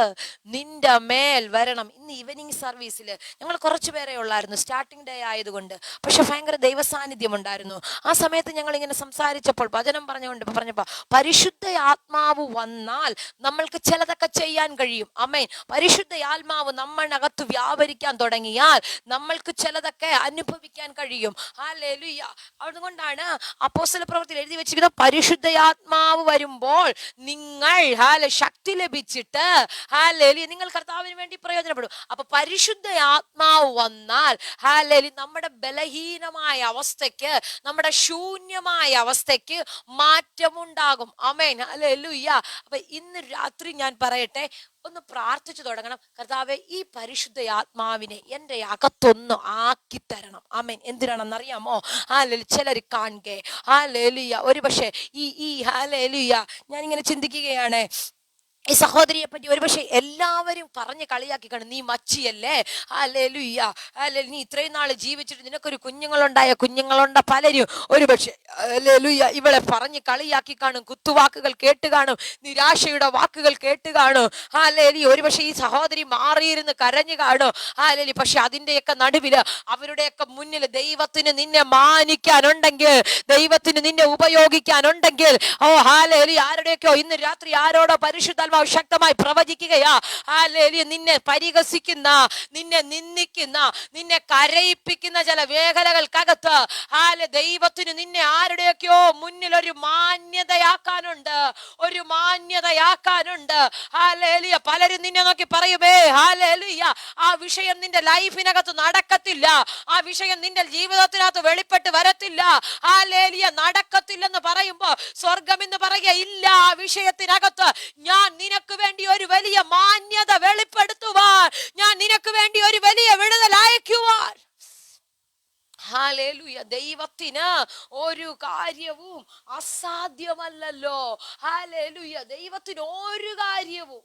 നിന്റെ മേൽ വരണം. ഇന്ന് ഈവനിങ് സർവീസിൽ ഞങ്ങൾ കുറച്ചു പേരെ ഉള്ളായിരുന്നു, സ്റ്റാർട്ടിംഗ് ഡേ ആയതുകൊണ്ട്. പക്ഷെ ഭയങ്കര ദൈവസാന്നിധ്യം ഉണ്ടായിരുന്നു. ആ സമയത്ത് ഞങ്ങൾ ഇങ്ങനെ സംസാരിച്ചപ്പോൾ വചനം പറഞ്ഞപ്പോൾ പരിശുദ്ധ ആത്മാവ് വന്നാൽ നമ്മൾക്ക് ചിലതൊക്കെ ചെയ്യാൻ കഴിയും. ആമേൻ. പരിശുദ്ധ ആത്മാവ് നമ്മളിനകത്ത് വ്യാപരിക്കാൻ തുടങ്ങിയാൽ നമ്മൾക്ക് ചിലതൊക്കെ അനുഭവിക്കാൻ കഴിയും. ഹല്ലേലൂയ. അതുകൊണ്ടാണ് അപ്പോസ്തല പ്രവൃത്തിയിൽ എഴുതി വെച്ചിരിക്കുന്നത്, പരിശുദ്ധയാത്മാവ് വരുമ്പോൾ നിങ്ങൾ ശക്തി ലഭിച്ചിട്ട് ഹല്ലേലൂയ നിങ്ങൾ കർത്താവിന് വേണ്ടി പ്രയോജനപ്പെടും. അപ്പൊ പരിശുദ്ധ ആത്മാവ് വന്നാൽ ഹല്ലേലൂയ നമ്മുടെ ബലഹീനമായ അവസ്ഥയ്ക്ക്, നമ്മുടെ ശൂന്യമായ അവസ്ഥയ്ക്ക് മാറ്റമുണ്ടാകും. ആമേൻ. ഹല്ലേലൂയ. അപ്പൊ ഇന്ന് രാത്രി ഞാൻ പറയട്ടെ, ഒന്ന് പ്രാർത്ഥിച്ചു തുടങ്ങണം. കർത്താവേ, ഈ പരിശുദ്ധ ആത്മാവിനെ എൻ്റെ അകത്തൊന്ന് ആക്കി തരണം. ആമേൻ. എന്തിനാണെന്നറിയാമോ? ഹല്ലേലൂയ. ചിലർ കാണുക ഹല്ലേലൂയ, ഒരു പക്ഷേ ഈ ഹല്ലേലൂയ ഞാനിങ്ങനെ ചിന്തിക്കുകയാണ്, ഈ സഹോദരിയെ പറ്റി ഒരുപക്ഷെ എല്ലാവരും പറഞ്ഞ് കളിയാക്കി കാണും, നീ മച്ചിയല്ലേ, ഹല്ലേലൂയ, ഹല്ലേലൂയ, നീ ഇത്രയും നാൾ ജീവിച്ചിട്ട് നിനക്കൊരു കുഞ്ഞുങ്ങളുണ്ട പലരും ഒരുപക്ഷെ ഹല്ലേലൂയ ഇവളെ പറഞ്ഞ് കളിയാക്കി കാണും, കുത്തുവാക്കുകൾ കേട്ട് കാണും, നിരാശയുടെ വാക്കുകൾ കേട്ട് കാണും. ഹല്ലേലൂയ. ഒരുപക്ഷെ ഈ സഹോദരി മാറിയിരുന്ന് കരഞ്ഞു കാണും. ഹല്ലേലൂയ. പക്ഷെ അതിന്റെയൊക്കെ നടുവില്, അവരുടെയൊക്കെ മുന്നിൽ ദൈവത്തിന് നിന്നെ മാനിക്കാനുണ്ടെങ്കിൽ, ദൈവത്തിന് നിന്നെ ഉപയോഗിക്കാനുണ്ടെങ്കിൽ, ഓ ഹല്ലേലൂയ, ആരുടെയൊക്കെയോ ഇന്ന് രാത്രി ആരോടോ പരിശുദ്ധാത്മാവ് ശക്തമായി പ്രവചിക്കുകയാ. ഹല്ലേലൂയ. നിന്നെ പരിഹസിക്കുന്ന, നിന്നെ നിന്ദിക്കുന്ന, നിന്നെ കരയിപ്പിക്കുന്ന ചില മേഖലകൾക്കകത്ത് ദൈവത്തിന് നിന്നെ ആരുടെയൊക്കെയോ മുന്നിൽ ഒരു മാന്യതയാക്കാനുണ്ട്, ഒരു മാന്യതയാക്കാനുണ്ട്. ഹല്ലേലൂയ. പലരും നിന്നെ നോക്കി പറയുമേ ഹല്ലേലൂയ, ആ വിഷയം നിന്റെ ലൈഫിനകത്ത് നടക്കത്തില്ല, ആ വിഷയം നിന്റെ ജീവിതത്തിനകത്ത് വെളിപ്പെട്ട് വരത്തില്ല. ഹല്ലേലൂയ. നടക്കത്തില്ലെന്ന് പറയുമ്പോ സ്വർഗം എന്ന് പറയുക, ഇല്ല, ആ വിഷയത്തിനകത്ത് ഞാൻ നിനക്ക് വേണ്ടി ഒരു വലിയ മാന്യത വെളിപ്പെടുത്തുവാൻ, ഞാൻ നിനക്ക് വേണ്ടി ഒരു വലിയ വിടുതൽ അയക്കുവാൻ. ഹല്ലേലൂയ. ദൈവത്തിന് ഒരു കാര്യവും അസാധ്യമല്ലല്ലോ. ഹല്ലേലൂയ. ദൈവത്തിന് ഒരു കാര്യവും.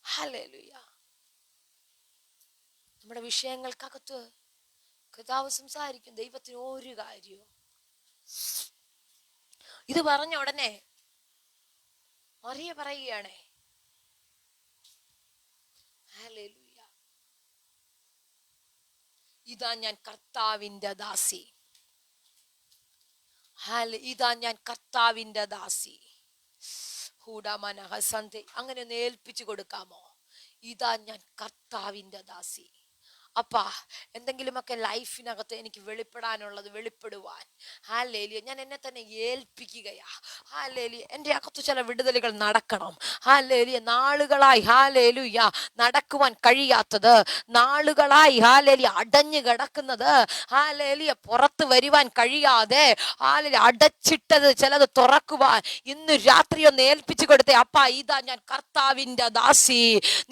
ഹല്ലേലൂയ. നമ്മുടെ വിഷയങ്ങൾക്കകത്ത് കർത്താവ് സംസാരിക്കും, ദൈവത്തിന് ഒരു കാര്യവും. ഇത് പറഞ്ഞ ഉടനെ മറിയ പറയുകയാണ്, ഹല്ലേലൂയ, ഇതാ ഞാൻ കർത്താവിന്റെ ദാസി. ഇതാ ഞാൻ കർത്താവിന്റെ ദാസി. അങ്ങനെ ഒന്ന് ഏൽപ്പിച്ചു കൊടുക്കാമോ? ഇതാ ഞാൻ കർത്താവിന്റെ ദാസി. അപ്പാ, എന്തെങ്കിലുമൊക്കെ ലൈഫിനകത്ത് എനിക്ക് വെളിപ്പെടാനുള്ളത് വെളിപ്പെടുവാൻ ഹല്ലേലൂയ ഞാൻ എന്നെ തന്നെ ഏൽപ്പിക്കുകയാ. ഹല്ലേലൂയ. എൻ്റെ അകത്ത് ചില വിടുതലുകൾ നടക്കണം. ഹല്ലേലൂയ. നാളുകളായി ഹല്ലേലൂയ നടക്കുവാൻ കഴിയാത്തത്, നാളുകളായി ഹല്ലേലൂയ അടഞ്ഞു കിടക്കുന്നത്, ഹല്ലേലൂയ പുറത്ത് വരുവാൻ കഴിയാതെ ഹല്ലേലൂയ അടച്ചിട്ടത് ചിലത് തുറക്കുവാൻ ഇന്ന് രാത്രി ഒന്ന് ഏൽപ്പിച്ചു കൊടുത്തേ. അപ്പാ, ഇതാ ഞാൻ കർത്താവിന്റെ ദാസി.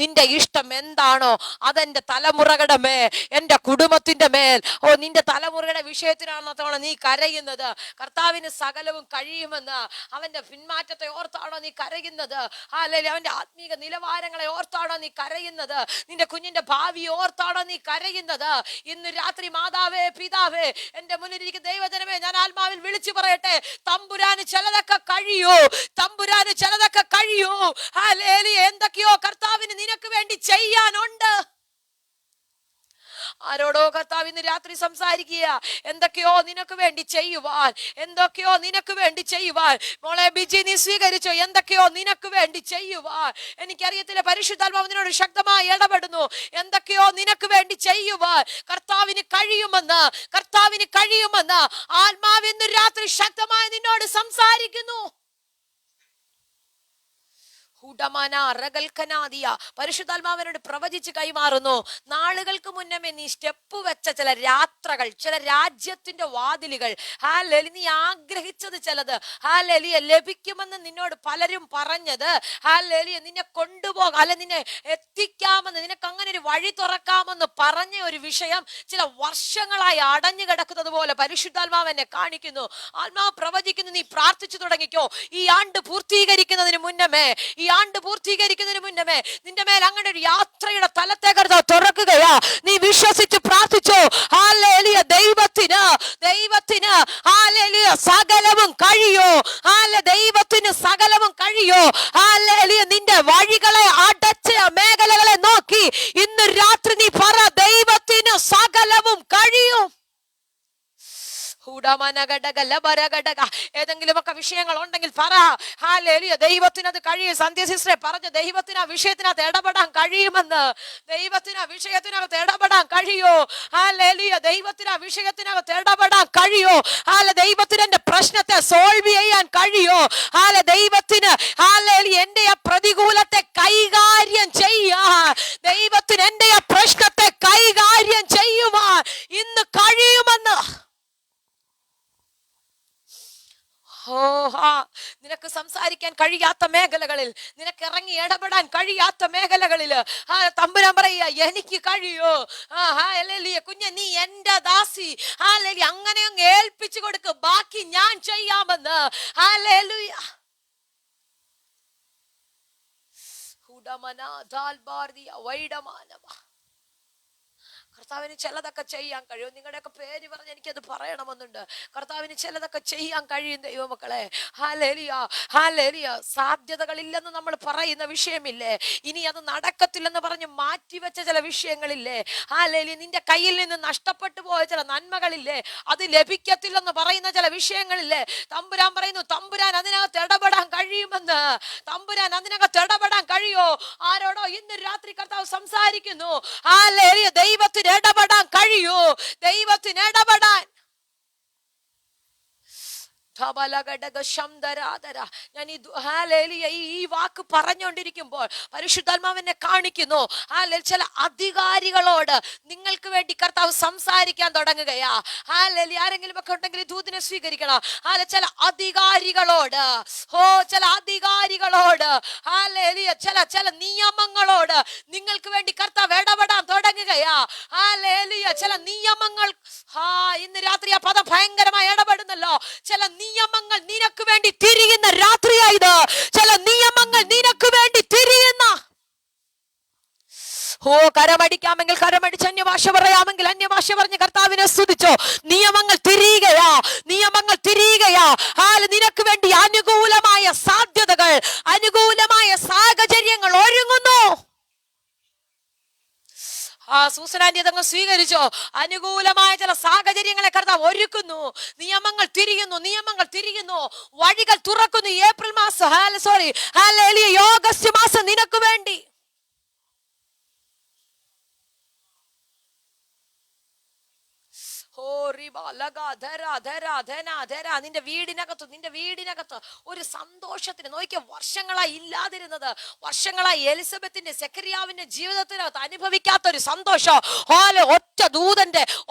നിന്റെ ഇഷ്ടം എന്താണോ അതെന്റെ തലമുറകളുടെ മേൽ ദൈവമേ എന്റെ കുടുംബത്തിന്റെ മേൽ, നിന്റെ തലമുറയുടെ വിഷയത്തിനാണോ നീ കരയുന്നത്? കർത്താവിന് സകലവും കഴിയുമെന്ന് അവന്റെ പിന്മാറ്റത്തെ ഓർത്താണോ നീ കരയുന്നത്? അല്ലെങ്കിൽ അവന്റെ ആത്മീക നിലവാരങ്ങളെ ഓർത്താണോ നീ കരയുന്നത്? നിന്റെ കുഞ്ഞിന്റെ ഭാവി ഓർത്താണോ നീ കരയുന്നത്? ഇന്ന് രാത്രി മാതാവേ, പിതാവേ, എന്റെ മുന്നിലിരിക്കുന്ന ദൈവജനമേ, ഞാൻ ആത്മാവിൽ വിളിച്ചു പറയട്ടെ, തമ്പുരാന് ചിലതൊക്കെ കഴിയൂ, തമ്പുരാന് ചിലതൊക്കെ കഴിയൂ. ഹല്ലേലൂയ. എന്തൊക്കെയോ കർത്താവിന് നിനക്ക് വേണ്ടി ചെയ്യാനുണ്ട്. ആരോടോ കർത്താവ് ഇന്ന് രാത്രി സംസാരിക്കുക. എന്തൊക്കെയോ നിനക്ക് വേണ്ടി ചെയ്യുവാൻ, എന്തൊക്കെയോ നിനക്ക് വേണ്ടി ചെയ്യുവാൻ. മോളെ ബിജി, നീ സ്വീകരിച്ചോ? എന്തൊക്കെയോ നിനക്ക് വേണ്ടി ചെയ്യുവാൻ. എനിക്കറിയത്തില്ല, പരിശുദ്ധാത്മാവ് നിന്നോട് ശക്തമായി ഇടപെടുന്നു. എന്തൊക്കെയോ നിനക്ക് വേണ്ടി ചെയ്യുവാൻ കർത്താവിന് കഴിയുമെന്ന്, കർത്താവിന് കഴിയുമെന്ന് ആത്മാവ് ഇന്ന് രാത്രി ശക്തമായി നിന്നോട് സംസാരിക്കുന്നു. പരിശുദ്ധാത്മാവിനോട് പ്രവചിച്ച് കൈമാറുന്നു. നാളുകൾക്ക് മുന്നമേ നീ സ്റ്റെപ്പ് വെച്ച ചില യാത്രകൾ, ചില രാജ്യത്തിന്റെ വാതിലുകൾ, ഹല്ലേലൂയ, നീ ആഗ്രഹിച്ചത് ചിലത്, ഹല്ലേലൂയ, ലഭിക്കുമെന്ന് നിന്നോട് പലരും പറഞ്ഞത്, ഹല്ലേലൂയ, നിന്നെ കൊണ്ടുപോകാം, അല്ലെ നിന്നെ എത്തിക്കാമെന്ന്, നിനക്ക് അങ്ങനെ ഒരു വഴി തുറക്കാമെന്ന് പറഞ്ഞ ഒരു വിഷയം ചില വർഷങ്ങളായി അടഞ്ഞു കിടക്കുന്നത് പോലെ പരിശുദ്ധാത്മാവ് എന്നെ കാണിക്കുന്നു. ആത്മാവ് പ്രവചിക്കുന്നു, നീ പ്രാർത്ഥിച്ചു തുടങ്ങിക്കോ. ഈ ആണ്ട് പൂർത്തീകരിക്കുന്നതിന് മുന്നമേ, ഈ ആണ്ട് പൂർത്തീകരിക്കുന്നതിന് മുന്നമേ നിന്റെ മേൽ അങ്ങനെ ഒരു യാത്രയുടെ തലത്തെ കരുതാ തുറക്കുകയാ. നീ വിശ്വസിച്ച് പ്രാർത്ഥിച്ചോ. ഹല്ലേലൂയ. ദൈവത്തിന് ഹല്ലേലൂയ സകലവും കഴിയോ. ദൈവത്തിന് സകലവും കഴിയോ. ഹല്ലേലൂയ. നിന്റെ വഴികളെ അടച്ച മേഖലകളെ നോക്കി ഇന്ന് രാത്രി നീ പറ, ദൈവത്തിന് സകലവും കഴിയും. ഏതെങ്കിലുമൊക്കെ വിഷയങ്ങൾ ഉണ്ടെങ്കിൽ പറ, ഹല്ലേലൂയ, ദൈവത്തിന് അത് കഴിയും. സന്ധ്യ സിസ്റ്ററെ പറഞ്ഞു, ദൈവത്തിന് ആ വിഷയത്തിനകത്ത് ഇടപെടാൻ കഴിയുമെന്ന്. ദൈവത്തിന് ആ വിഷയത്തിനകത്ത് ഇടപെടാൻ കഴിയോ? ഹല്ലേലൂയ. ദൈവത്തിന് ആ വിഷയത്തിനകത്ത് ഇടപെടാൻ കഴിയോ? ദൈവത്തിന് എന്റെ പ്രശ്നത്തെ സോൾവ് ചെയ്യാൻ കഴിയോ? ദൈവത്തിന് ഹല്ലേലൂയ എന്റെ ആ പ്രതികൂലത്തെ കൈകാര്യം ചെയ്യാൻ, ദൈവത്തിന് എന്റെ ആ പ്രശ്നത്തെ കൈകാര്യം ചെയ്യുവാൻ ഇന്ന് കഴിയുമെന്ന്. നിനക്ക് സംസാരിക്കാൻ കഴിയാത്ത മേഖലകളിൽ, നിനക്ക് ഇറങ്ങി ഇടപെടാൻ കഴിയാത്ത മേഖലകളിൽ തമ്പുരാൻ പറയുക, എനിക്ക് കഴിയോ. ഹല്ലേലൂയ. കുഞ്ഞെ, നീ എന്റെ ദാസി. ഹല്ലേലൂയ. അങ്ങനെ അങ്ങ് ഏൽപ്പിച്ചു കൊടുക്ക്, ബാക്കി ഞാൻ ചെയ്യാമെന്ന്. ഹല്ലേലൂയ. കർത്താവിന് ചിലതൊക്കെ ചെയ്യാൻ കഴിയും. നിങ്ങളുടെയൊക്കെ പേര് പറഞ്ഞ് എനിക്കത് പറയണമെന്നുണ്ട്. കർത്താവിന് ചിലതൊക്കെ ചെയ്യാൻ കഴിയും ദൈവമക്കളെ. Hallelujah, hallelujah. സാധ്യതകളില്ലെന്ന് നമ്മൾ പറയുന്ന വിഷയമില്ലേ, ഇനി അത് നടക്കത്തില്ലെന്ന് പറഞ്ഞ് മാറ്റിവെച്ച ചില വിഷയങ്ങളില്ലേ, ഹല്ലേലൂയ. നിന്റെ കയ്യിൽ നിന്ന് നഷ്ടപ്പെട്ടു പോയ ചില നന്മകളില്ലേ, അത് ലഭിക്കത്തില്ലെന്ന് പറയുന്ന ചില വിഷയങ്ങളില്ലേ, തമ്പുരാൻ പറയുന്നു, തമ്പുരാൻ അതിനകത്ത് ഇടപെടാൻ കഴിയുമെന്ന്. തമ്പുരാൻ അതിനകത്ത് ഇടപെടാൻ കഴിയോ? ആരോടോ ഇന്ന് രാത്രി കർത്താവ് സംസാരിക്കുന്നു. ഹല്ലേലൂയ. ദൈവത്തിന് ഇടപെടാൻ കഴിയൂ. ദൈവത്തിന് ഇടപെടാൻ. ഞാൻ ഈ വാക്ക് പറഞ്ഞുകൊണ്ടിരിക്കുമ്പോൾ പരിശുദ്ധാത്മാവിനെ കാണിക്കുന്നു. ചില അധികാരികളോട് നിങ്ങൾക്ക് വേണ്ടി കർത്താവ് സംസാരിക്കാൻ തുടങ്ങുകയാ. ആരെങ്കിലും ഒക്കെ ഉണ്ടെങ്കിൽ ദൂതിനെ സ്വീകരിക്കണം. ചില അധികാരികളോട്, ചില അധികാരികളോട്, ചില നിയമങ്ങളോട് നിങ്ങൾക്ക് വേണ്ടി കർത്താവ് ഇടപെടാൻ തുടങ്ങുകയാ. ചില നിയമങ്ങൾ, ഇന്ന് രാത്രി ആ പദം ഭയങ്കരമായി ഇടപെടുന്നല്ലോ. ചില നിയമങ്ങൾ നിനക്ക് വേണ്ടി തിരിയുന്ന രാത്രിയായത്. ചില നിയമങ്ങൾ നിനക്ക് വേണ്ടി തിരിയുന്ന. കരമടിക്കാമെങ്കിൽ കരമടിച്ച് അന്യഭാഷ പറയാമെങ്കിൽ അന്യഭാഷ പറഞ്ഞ് കർത്താവിനെ സ്തുതിച്ചോ. നിയമങ്ങൾ തിരിയുകയാ, നിയമങ്ങൾ തിരിയുകയാ. നിനക്ക് വേണ്ടി അനുകൂലമായ സാധ്യതകൾ, അനുകൂലമായ സാഹചര്യങ്ങൾ ഒരുങ്ങുന്നു. സൂസനാന്റി അതങ്ങ് സ്വീകരിച്ചോ. അനുകൂലമായ ചില സാഹചര്യങ്ങളെ കർത്താവ് ഒരുക്കുന്നു. നിയമങ്ങൾ തിരിയുന്നു, നിയമങ്ങൾ തിരിയുന്നു, വഴികൾ തുറക്കുന്നു. ഏപ്രിൽ മാസം, ഓഗസ്റ്റ് മാസം നിനക്ക് വേണ്ടി. നിന്റെ വീടിനകത്ത് ഒരു സന്തോഷത്തിന് നോക്കിയ വർഷങ്ങളായി ഇല്ലാതിരുന്നത്, വർഷങ്ങളായി എലിസബത്തിന്റെ സെക്കരിയാവിന്റെ ജീവിതത്തിനകത്ത് അനുഭവിക്കാത്ത ഒരു സന്തോഷം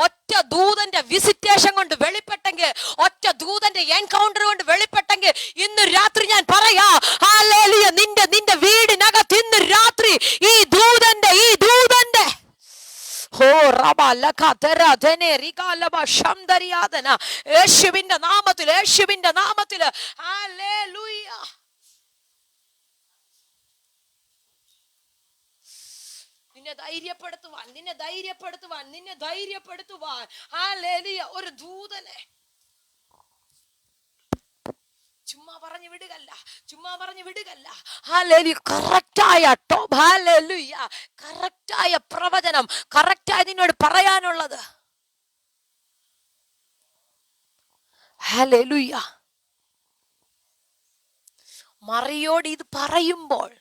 ഒറ്റ ദൂതന്റെ വിസിറ്റേഷൻ കൊണ്ട് വെളിപ്പെട്ടെങ്കിൽ, ഒറ്റ ദൂതന്റെ എൻകൗണ്ടർ കൊണ്ട് വെളിപ്പെട്ടെങ്കിൽ ഇന്ന് രാത്രി ഞാൻ പറയാ, ഹല്ലേലൂയ, നിന്റെ വീടിനകത്ത് ഇന്ന് രാത്രി ഈ ദൂതന്റെ യേശുവിന്റെ നാമത്തിൽ, യേശുവിന്റെ നാമത്തില് ഹല്ലേലൂയ. നിന്നെ ധൈര്യപ്പെടുത്തുവാൻ, നിന്നെ ധൈര്യപ്പെടുത്തുവാൻ, നിന്നെ ധൈര്യപ്പെടുത്തുവാൻ ഹല്ലേലൂയ ഒരു ദൂതനെ ചുമ്മാ പറഞ്ഞു വിടുകല്ല, ചുമ്മാ പറഞ്ഞു വിടുകല്ല. ഹല്ലേലൂയ. കറക്റ്റായ ഹല്ലേലൂയ, കറക്റ്റായ പ്രവചനം, കറക്റ്റായി നിന്നോട് പറയാനുള്ളത്. ഹല്ലേലൂയ. മറിയോട് ഇത് പറയുമ്പോൾ,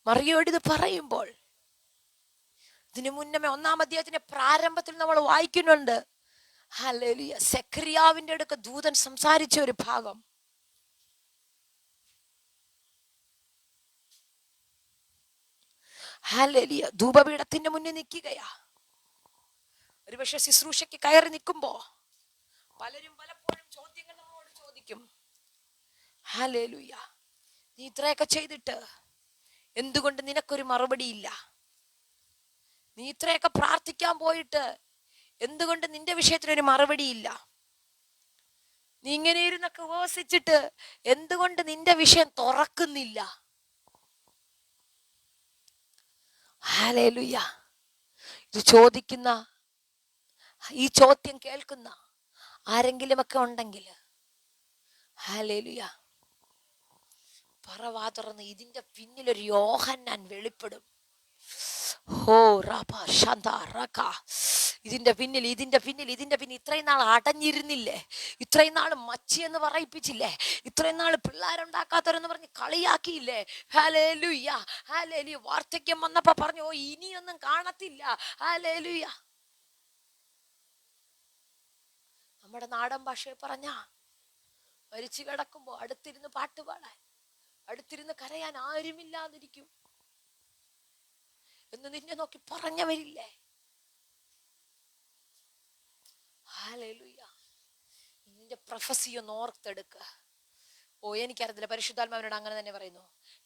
മറിയോട് ഇത് പറയുമ്പോൾ, ഇതിനു മുന്നമേ 1-ാം അധ്യായത്തിന്റെ പ്രാരംഭത്തിൽ നമ്മൾ വായിക്കുന്നുണ്ട്. ഹല്ലേലൂയ. സെഖര്യാവിന്റെ അടുക്ക ദൂതൻ സംസാരിച്ച ഒരു ഭാഗം. ഹല്ലേലൂയ. ധൂപപീഠത്തിന്റെ മുന്നിൽ നിൽക്കുകയാ. ഒരുപക്ഷെ ശുശ്രൂഷയ്ക്ക് കയറി നിൽക്കുമ്പോ പലരും പലപ്പോഴും ചോദ്യങ്ങൾ നമ്മളോട് ചോദിക്കും. ഹല്ലേലൂയ. നീ ഇത്രയൊക്കെ ചെയ്തിട്ട് എന്തുകൊണ്ട് നിനക്കൊരു മറുപടി ഇല്ല? നീ ഇത്രയൊക്കെ പ്രാർത്ഥിക്കാൻ പോയിട്ട് എന്തുകൊണ്ട് നിന്റെ വിഷയത്തിനൊരു മറുപടി ഇല്ല? നീ ഇങ്ങനെ ഇരുന്നൊക്കെ ഉപവസിച്ചിട്ട് എന്തുകൊണ്ട് നിന്റെ വിഷയം തുറക്കുന്നില്ല? ഹല്ലേലൂയ. ഇത് ചോദിക്കുന്ന, ഈ ചോദ്യം കേൾക്കുന്ന ആരെങ്കിലുമൊക്കെ ഉണ്ടെങ്കിൽ ഹല്ലേലൂയ പറവാ തുറന്ന് ഇതിന്റെ പിന്നിലൊരു യോഹന്നാൻ വെളിപ്പെടും. ഇതിന്റെ പിന്നിൽ, ഇതിന്റെ പിന്നിൽ, ഇതിന്റെ പിന്നിൽ ഇത്രയും നാൾ അടഞ്ഞിരുന്നില്ലേ? ഇത്രയും നാൾ മച്ചി എന്ന് പറയിപ്പിച്ചില്ലേ? ഇത്രയും നാൾ പിള്ളേരുണ്ടാക്കാത്തവരെന്ന് പറഞ്ഞ് കളിയാക്കിയില്ലേ? Hallelujah, hallelujah. വാർദ്ധക്യം വന്നപ്പോ പറഞ്ഞു, ഓ ഇനിയൊന്നും കാണത്തില്ല. ഹല്ലേലൂയ. നമ്മുടെ നാടൻ ഭാഷയിൽ പറഞ്ഞ മരിച്ചു കിടക്കുമ്പോ അടുത്തിരുന്ന് പാട്ടുപാടാൻ, അടുത്തിരുന്ന് കരയാൻ ആരുമില്ലാതിരിക്കും എന്ന് നിന്നെ നോക്കി പറഞ്ഞവരില്ലേ? ഹല്ലേലൂയ. നിന്റെ പ്രൊഫസി ഒന്ന് ഓർത്തെടുക്കുക. ഓ എനിക്കറിയത്തില്ല, പരിശുദ്ധാത്മാവിനോട് അങ്ങനെ തന്നെ പറയുന്നു.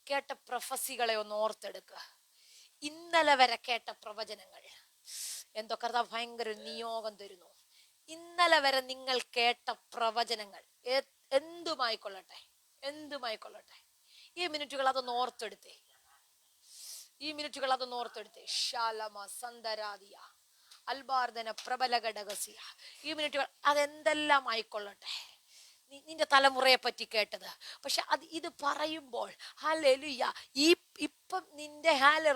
കേട്ട പ്രൊഫസികളെ ഒന്ന് ഓർത്തെടുക്കുക. ഇന്നലെ വരെ കേട്ട പ്രവചനങ്ങൾ എന്തോ കർത്താവ് ഭയങ്കര നിയോഗം തരുന്നു. ഇന്നലെ വരെ നിങ്ങൾ കേട്ട പ്രവചനങ്ങൾ എന്തുമായിക്കൊള്ളട്ടെ, എന്തുമായിക്കൊള്ളട്ടെ, ഈ മിനിറ്റുകൾ അതൊന്ന് ഓർത്തെടുത്തേ, ഈ മിനിറ്റുകൾ അതൊന്ന് ഓർത്തെടുത്തേ. ശാലമ സന്ദരാദിയ അൽബാർദന പ്രബല ഘടകസിയ. ഈ മിനിറ്റുകൾ അതെന്തെല്ലാം ആയിക്കൊള്ളട്ടെ, നിന്റെ തലമുറയെ പറ്റി കേട്ടത്. പക്ഷെ ഇത് പറയുമ്പോൾ ഹല്ലേലൂയ ഇപ്പം നിന്റെ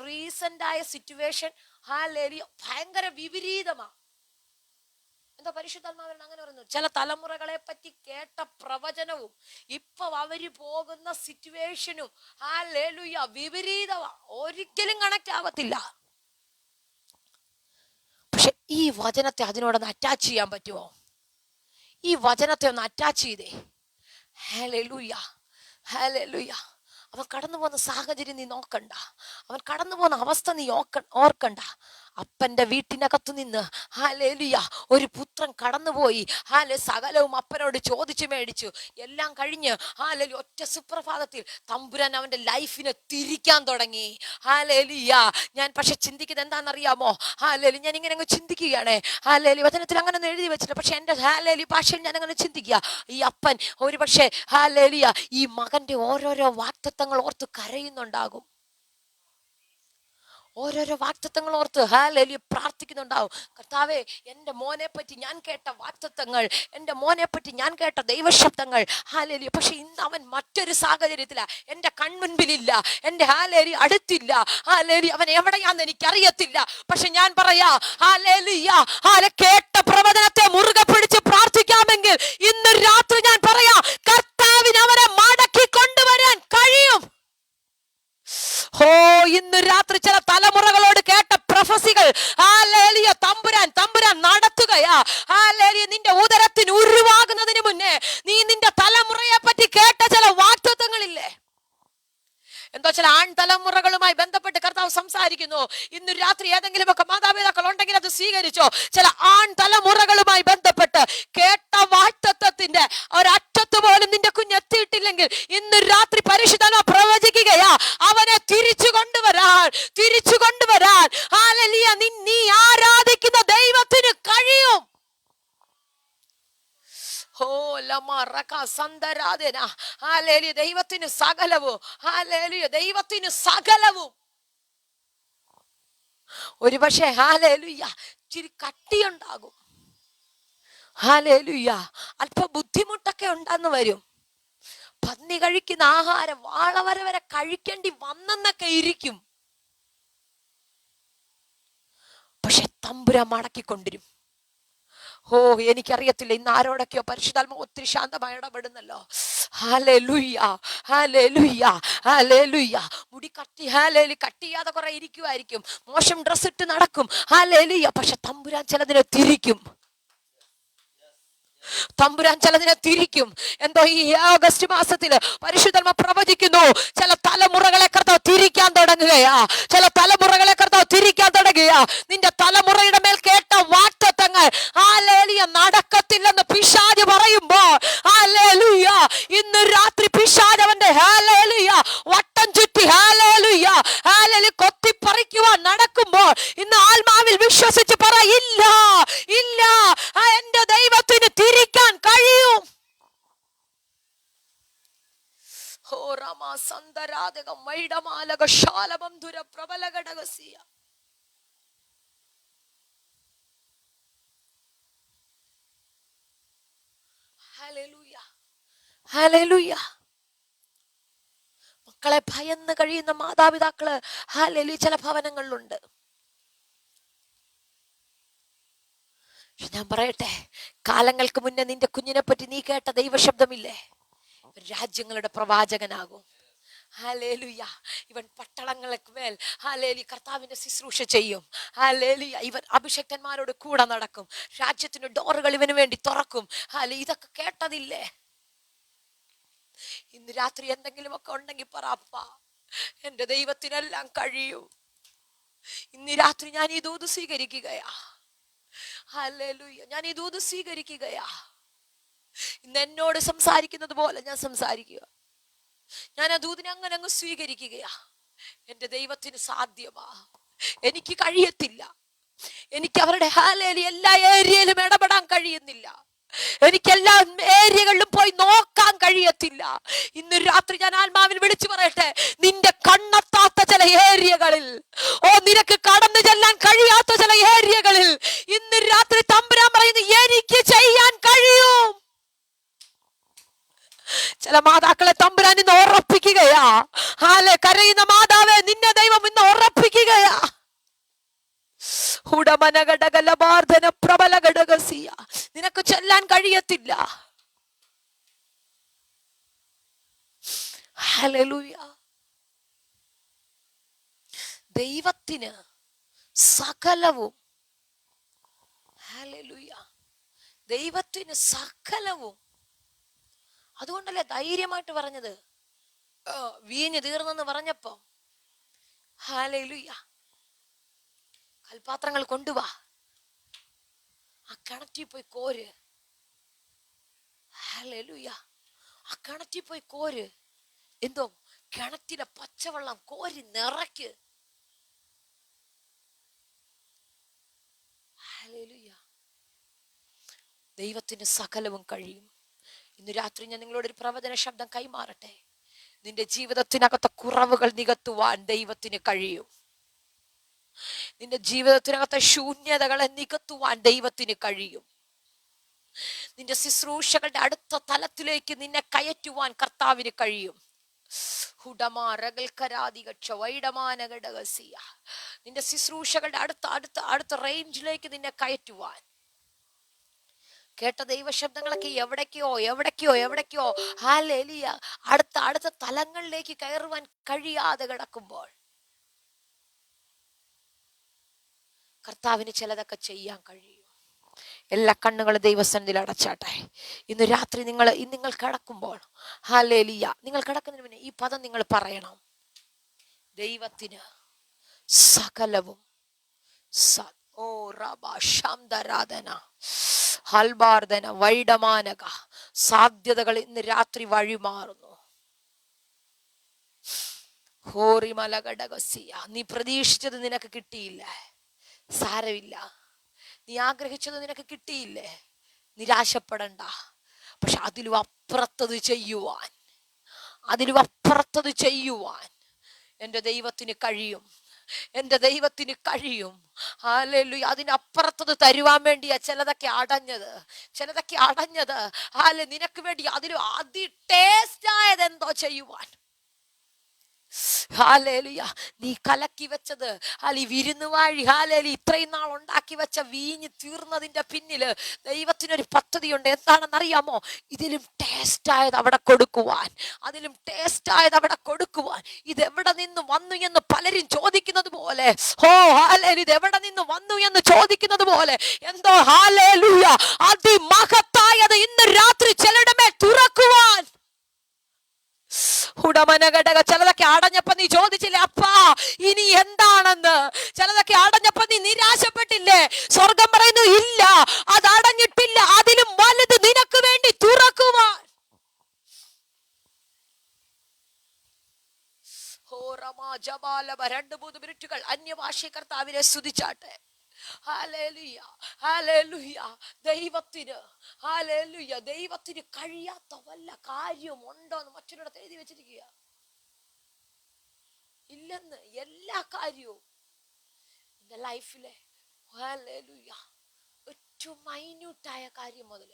റീസെന്റ് ആയ സിറ്റുവേഷൻ ഹല്ലേലൂയ ഭയങ്കര വിപരീതമാ. എന്താ പരിശുദ്ധാത്മാവൻ അങ്ങനെ പറയുന്നു? ചില തലമുറകളെ പറ്റി കേട്ട പ്രവചനവും ഇപ്പൊ അവര് പോകുന്ന സിറ്റുവേഷനും ഹല്ലേലൂയ വിപരീതമാ. ഒരിക്കലും കണക്ട് ആവത്തില്ല. പക്ഷെ ഈ വചനത്തെ അതിനോടൊന്ന് അറ്റാച്ച് ചെയ്യാൻ പറ്റുമോ? ഈ വചനത്തെ ഒന്ന് അറ്റാച്ച് ചെയ്തേ. Hallelujah, hallelujah. അവൻ കടന്നു പോകുന്ന സാഹചര്യം നീ നോക്കണ്ട, അവൻ കടന്നു പോകുന്ന അവസ്ഥ നീ ഓർക്കണ്ട. അപ്പന്റെ വീട്ടിനകത്തു നിന്ന് ഹല്ലേലൂയ ഒരു പുത്രൻ കടന്നുപോയി. സകലവും അപ്പനോട് ചോദിച്ചു മേടിച്ചു. എല്ലാം കഴിഞ്ഞ് ഹല്ലേലൂയ ഒറ്റ സുപ്രഭാതത്തിൽ തമ്പുരാൻ അവന്റെ ലൈഫിനെ തിരിക്കാൻ തുടങ്ങി. ഹല്ലേലൂയ. ഞാൻ പക്ഷെ ചിന്തിക്കുന്നത് എന്താണെന്നറിയാമോ? ഹല്ലേലൂയ ഞാൻ ഇങ്ങനെ അങ്ങ് ചിന്തിക്കുകയാണ്. ഹല്ലേലൂയ വചനത്തിൽ അങ്ങനെ ഒന്നും എഴുതി വെച്ചില്ല. പക്ഷെ എന്റെ ഹല്ലേലൂയ ഭാഷയിൽ ഞാൻ അങ്ങനെ ചിന്തിക്കുക. ഈ അപ്പൻ ഒരു പക്ഷേ ഹല്ലേലൂയ ഈ മകന്റെ ഓരോരോ വാഗ്ദത്തങ്ങൾ ഓർത്ത് കരയുന്നുണ്ടാകും. ഓരോരോ വാഗ്ദത്തങ്ങൾ ഓർത്ത് ഹല്ലേലൂയ പ്രാർത്ഥിക്കുന്നുണ്ടാവും. കർത്താവേ, എൻ്റെ മോനെ പറ്റി ഞാൻ കേട്ട വാഗ്ദത്തങ്ങൾ, എൻ്റെ മോനെ പറ്റി ഞാൻ കേട്ട ദൈവശബ്ദങ്ങൾ ഹല്ലേലൂയ. പക്ഷെ ഇന്ന് അവൻ മറ്റൊരു സാഹചര്യത്തിലാ, എൻ്റെ കൺമുൻപിലില്ല, എൻ്റെ ഹല്ലേലൂയ അടുത്തില്ല. ഹല്ലേലൂയ അവൻ എവിടെയാന്ന് എനിക്കറിയത്തില്ല. പക്ഷെ ഞാൻ പറയാ ഹല്ലേലൂയ കേട്ട പ്രവചനത്തെ മുറുകെ പിടിച്ച് പ്രാർത്ഥിക്കാമെങ്കിൽ ഇന്ന് രാത്രി ഞാൻ പറയാ കർത്താവിന് അവനെ മടക്കി കൊണ്ടുവരാൻ കഴിയും. ഇന്ന് രാത്രി ചില തലമുറകളോട് കേട്ട പ്രൊഫസികൾ ഹല്ലേലൂയ തമ്പുരാൻ നടത്തുകയാ. ഹല്ലേലൂയ നിന്റെ ഉദരത്തിന് ഉരുവാകുന്നതിന് മുന്നേ നീ നിന്റെ തലമുറയെ പറ്റി കേട്ട ചില വാഗ്ദത്തങ്ങളില്ലേ? എന്തോ ചില ആൺതലമുറകളുമായി ബന്ധപ്പെട്ട് കർത്താവ് സംസാരിക്കുന്നു. ഇന്ന് രാത്രി ഏതെങ്കിലും ഒക്കെ മാതാപിതാക്കൾ ഉണ്ടെങ്കിൽ അത് സ്വീകരിച്ചോ. ചില ആൺതലമുറകളുമായി ബന്ധപ്പെട്ട് കേട്ട വാഗ്ദത്തത്തിന്റെ ഒരറ്റത്ത് പോലും നിന്റെ കുഞ്ഞെത്തിയിട്ടില്ലെങ്കിൽ ഇന്ന് രാത്രി പരിശുദ്ധനോ പ്രവചിക്കുകയാ, അവനെ തിരിച്ചു കൊണ്ടുവരാൻ. ഹല്ലേലൂയ. നീ ആരാധിക്കുന്ന ദൈവത്തിന് കഴിയും. ദൈവത്തിന് സകലവും. ഹല്ലേലൂയ. ദൈവത്തിന് സകലവും. ഒരുപക്ഷെ ഹല്ലേലൂയ ഇച്ചിരി കട്ടിയുണ്ടാകും. ഹല്ലേലൂയ അല്പ ബുദ്ധിമുട്ടൊക്കെ ഉണ്ടാന്ന് വരും. പന്നി കഴിക്കുന്ന ആഹാരം വാളവര വരെ കഴിക്കേണ്ടി വന്നെന്നൊക്കെ ഇരിക്കും. പക്ഷെ തമ്പുരാൻ മടക്കിക്കൊണ്ടിരും. എനിക്കറിയത്തില്ല ഇന്ന് ആരോടൊക്കെയോ പരിശുദ്ധാത്മാവ് ഒത്തിരി ശാന്തമായി ഇടപെടുന്നല്ലോ. Hallelujah, hallelujah, hallelujah. മുടി കട്ടിയാതെ കുറെ ഇരിക്കുമായിരിക്കും, മോശം ഡ്രസ് ഇട്ട് നടക്കും. ഹല്ലേലൂയ. പക്ഷെ തമ്പുരാൻ ചിലതിനെ തിരിക്കും. എന്തോ ഈ ഓഗസ്റ്റ് മാസത്തില് പരിശുദ്ധന്മ പ്രവചിക്കുന്നു, ചില തലമുറകളെ കർത്താവ് തിരിക്കാൻ തുടങ്ങുകയാ. നിന്റെ തലമുറയുടെ മേൽ കേട്ട വാഗ്ദത്തങ്ങൾ ഹല്ലേലൂയ നടക്കത്തില്ലെന്ന് പിശാച് പറയുമ്പോൾ ഹല്ലേലൂയ ഇന്ന് രാത്രി പിശാച് അവന്റെ ഹല്ലേലൂയ വട്ടം ചുറ്റി ഹല്ലേലൂയ കൊത്തിപ്പറിക്കുവാൻ നടക്കുമ്പോൾ ഇന്ന് ആത്മാവിൽ വിശ്വസിച്ച് പറ, ഇല്ല, എന്റെ ദൈവത്തിന് തിരിക്കാൻ കഴിയും. മക്കളെ ഭയന്ന് കഴിയുന്ന മാതാപിതാക്കള് ഹല്ലേലൂയ ചില ഭവനങ്ങളിലുണ്ട്. ഞാൻ പറയട്ടെ, കാലങ്ങൾക്ക് മുന്നേ നിന്റെ കുഞ്ഞിനെ പറ്റി നീ കേട്ട ദൈവശബ്ദമില്ലേ? രാജ്യങ്ങളുടെ പ്രവാചകനാകും. ഹല്ലേലൂയ. ഇവൻ പട്ടണങ്ങൾക്ക് മേൽ ഹല്ലേലൂയ കർത്താവിന്റെ ശുശ്രൂഷ ചെയ്യും. ഹല്ലേലൂയ. ഇവൻ അഭിഷക്തന്മാരോട് കൂടെ നടക്കും. രാജ്യത്തിന്റെ ഡോറുകൾ ഇവന് വേണ്ടി തുറക്കും. ഇതൊക്കെ കേട്ടതില്ലേ? ഇന്ന് രാത്രി എന്തെങ്കിലും ഒക്കെ ഉണ്ടെങ്കിൽ പറ, അപ്പാ എന്റെ ദൈവത്തിനെല്ലാം കഴിയും. ഇന്ന് രാത്രി ഞാൻ ഈ ദൂത് സ്വീകരിക്കുകയാ. ഹല്ലേലൂയ. ഞാൻ ഈ ദൂത് സ്വീകരിക്കുകയാ. ഇന്ന് എന്നോട് സംസാരിക്കുന്നത് പോലെ ഞാൻ സംസാരിക്കുക. ഞാൻ ആ ദൂതിനെ അങ്ങ് സ്വീകരിക്കുകയാ. എന്റെ ദൈവത്തിന് സാധ്യമാ. എനിക്ക് കഴിയത്തില്ല. എനിക്ക് അവരുടെ ഹല്ലേലൂയ എല്ലാ ഏരിയയിലും ഇടപെടാൻ കഴിയുന്നില്ല. എനിക്ക് എല്ലാ ഏരിയകളിലും പോയി നോക്കാൻ കഴിയത്തില്ല. ഇന്ന് രാത്രി ഞാൻ ആത്മാവിൽ വിളിച്ചു പറയട്ടെ, നിന്റെ കണ്ണെത്താത്ത ചില ഏരിയകളിൽ, നിനക്ക് കടന്നു ചെല്ലാൻ കഴിയാത്ത ചില ഏരിയകളിൽ ഇന്ന് രാത്രി തമ്പുരാൻ പറയുന്നു, എനിക്ക് ചെയ്യാൻ കഴിയും. ചില മാതാക്കളെ തമ്പുരാൻ ഇന്ന് ഉറപ്പിക്കുകയാ. കരയുന്ന മാതാവേ, നിന്നെ ദൈവം ഇന്ന് ഉറപ്പിക്കുകയാ. നിനക്ക് ചെല്ലാൻ കഴിയത്തില്ല. ഹല്ലേലൂയ. ദൈവത്തിന് സകലവും. ഹല്ലേലൂയ. ദൈവത്തിന് സകലവും. അതുകൊണ്ടല്ലേ ധൈര്യമായിട്ട് പറഞ്ഞത്, വീഞ്ഞ് തീർന്നെന്ന് പറഞ്ഞപ്പോ ഹല്ലേലൂയ കൽപാത്രങ്ങൾ കൊണ്ടുവാ, ആ കിണറ്റിൽ പോയി കോര്. ഹല്ലേലൂയ. ആ കിണറ്റിൽ പോയി കോര്. എന്തോ കിണറ്റിലെ പച്ചവെള്ളം കോരി നിറയ്ക്ക്. ഹല്ലേലൂയ. ദൈവത്തിന് സകലവും കഴിയും. ഇന്ന് രാത്രി ഞാൻ നിങ്ങളോടൊരു പ്രവചന ശബ്ദം കൈമാറട്ടെ. നിന്റെ ജീവിതത്തിനകത്തെ കുറവുകൾ നികത്തുവാൻ ദൈവത്തിന് കഴിയും. നിന്റെ ജീവിതത്തിനകത്തെ ശൂന്യതകളെ നികത്തുവാൻ ദൈവത്തിന് കഴിയും. നിന്റെ ശുശ്രൂഷകളുടെ അടുത്ത തലത്തിലേക്ക് നിന്നെ കയറ്റുവാൻ കർത്താവിന് കഴിയും. നിന്റെ ശുശ്രൂഷകളുടെ അടുത്ത റേഞ്ചിലേക്ക് നിന്നെ കയറ്റുവാൻ. കേട്ട ദൈവശബ്ദങ്ങളൊക്കെ എവിടേക്കോ ഹല്ലേലൂയ അടുത്ത തലങ്ങളിലേക്ക് കയറുവാൻ കഴിയാതെ കിടക്കുമ്പോൾ കർത്താവിന് ചിലതൊക്കെ ചെയ്യാൻ കഴിയും. എല്ലാ കണ്ണുകളും ദൈവസന്നിധിയിൽ അടച്ചാട്ടെ. ഇന്ന് രാത്രി നിങ്ങൾ കിടക്കുമ്പോൾ ഹല്ലേലൂയ, നിങ്ങൾ കിടക്കുന്നതിന് മുന്നേ ഈ പദം നിങ്ങൾ പറയണം. ദൈവത്തിന് സകലവും ഓ റബ ശാന്തരാധന ഹൽബാർദന വൈഡമാനക സാധ്യതകൾ ഇന്ന് രാത്രി വഴിമാറുന്നു. ഹോറിമലഘടകസിയ, നീ പ്രതീക്ഷിച്ചത് നിനക്ക് കിട്ടിയില്ല, സാരമില്ല. നീ ആഗ്രഹിച്ചത് നിനക്ക് കിട്ടിയില്ലേ, നിരാശപ്പെടണ്ട. പക്ഷെ അതിലും അപ്പുറത്തത് ചെയ്യുവാൻ, അതിലും അപ്പുറത്തത് ചെയ്യുവാൻ എൻ്റെ ദൈവത്തിന് കഴിയും. എൻ്റെ ദൈവത്തിന് കഴിയും. ഹല്ലേലൂയ. അതിനപ്പുറത്തത് തരുവാൻ വേണ്ടിയാ ചിലതൊക്കെ അടഞ്ഞത്, ചിലതൊക്കെ അടഞ്ഞത്. നിനക്ക് വേണ്ടി അതിലും അതി ടേസ്റ്റ് ആയത് എന്തോ ചെയ്യുവാൻ. ഹല്ലേലൂയ. നീ കലക്കി വെച്ചത് വിരുന്നുവാഴി ഇത്രയും നാൾ ഉണ്ടാക്കി വെച്ച വീഞ്ഞ് തീർന്നതിന്റെ പിന്നില് ദൈവത്തിനൊരു പദ്ധതിയുണ്ട്. എന്താണെന്നറിയാമോ? ഇതിലും ടേസ്റ്റ് ആയത് അവിടെ കൊടുക്കുവാൻ, അതിലും ടേസ്റ്റ് ആയത് അവിടെ കൊടുക്കുവാൻ. ഇതെവിടെ നിന്ന് വന്നു എന്ന് പലരും ചോദിക്കുന്നത് പോലെ, ഇത് എവിടെ നിന്ന് വന്നു എന്ന് ചോദിക്കുന്നത് പോലെ എന്തോ ഹല്ലേലൂയ അതിമഹത്തായത് ഇന്ന് രാത്രി ചിലരുടെ മേൽ തുറക്കുവാൻ. ഉടമനഘടക ചിലതൊക്കെ അടഞ്ഞപ്പോ നീ ചോദിച്ചില്ലേ അപ്പാ ഇനി എന്താണെന്ന്? ചിലതൊക്കെ അടഞ്ഞപ്പോ നീ നിരാശപ്പെട്ടില്ലേ? സ്വർഗം പറയുന്നു ഇല്ല, അത് അടഞ്ഞിട്ടില്ല, അതിലും വലുത് നിനക്ക് വേണ്ടി തുറക്കുവാൻ. 2-3 മിനിറ്റുകൾ അന്യഭാഷ കർത്താവിനെ സ്തുതിച്ചാട്ടെ. ഹല്ലേലൂയ, ഹല്ലേലൂയ. ദൈവത്തിന്, ഹല്ലേലൂയ, ദൈവത്തിന് കഴിയാത്ത വല്ല കാര്യവും ഉണ്ടോ എന്ന് മറ്റൊരിടത്ത് എഴുതി വെച്ചിരിക്കുക. ഇല്ലെന്ന്. എല്ലാ കാര്യവും എന്റെ ലൈഫിലെ ഹല്ലേലൂയ ഏറ്റവും മൈന്യൂട്ടായ കാര്യം മുതൽ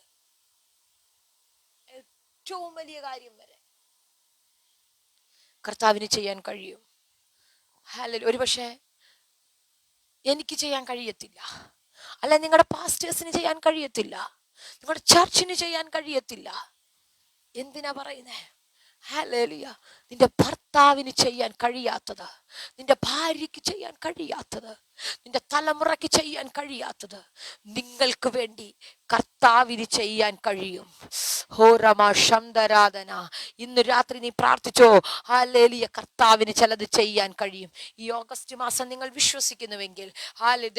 ഏറ്റവും വലിയ കാര്യം വരെ കർത്താവിന് ചെയ്യാൻ കഴിയും. ഹല്ലേലൂയ. ഒരുപക്ഷെ എനിക്ക് ചെയ്യാൻ കഴിയത്തില്ല, അല്ല നിങ്ങളുടെ പാസ്റ്റേഴ്സിന് ചെയ്യാൻ കഴിയത്തില്ല, നിങ്ങളുടെ ചർച്ചിന് ചെയ്യാൻ കഴിയത്തില്ല. എന്തിനാ പറയുന്നേ? ഹല്ലേലൂയ. നിന്റെ ഭർത്താവിന് ചെയ്യാൻ കഴിയാത്തത്, നിന്റെ ഭാര്യയ്ക്ക് ചെയ്യാൻ കഴിയാത്തത്, നിന്റെ തലമുറയ്ക്ക് ചെയ്യാൻ കഴിയാത്തത് നിങ്ങൾക്ക് വേണ്ടി കർത്താവിന് ചെയ്യാൻ കഴിയും. ഇന്ന് രാത്രി നീ പ്രാർത്ഥിച്ചോ? ഹല്ലേലൂയ. കർത്താവിന് ചിലത് ചെയ്യാൻ കഴിയും. ഈ ഓഗസ്റ്റ് മാസം നിങ്ങൾ വിശ്വസിക്കുന്നുവെങ്കിൽ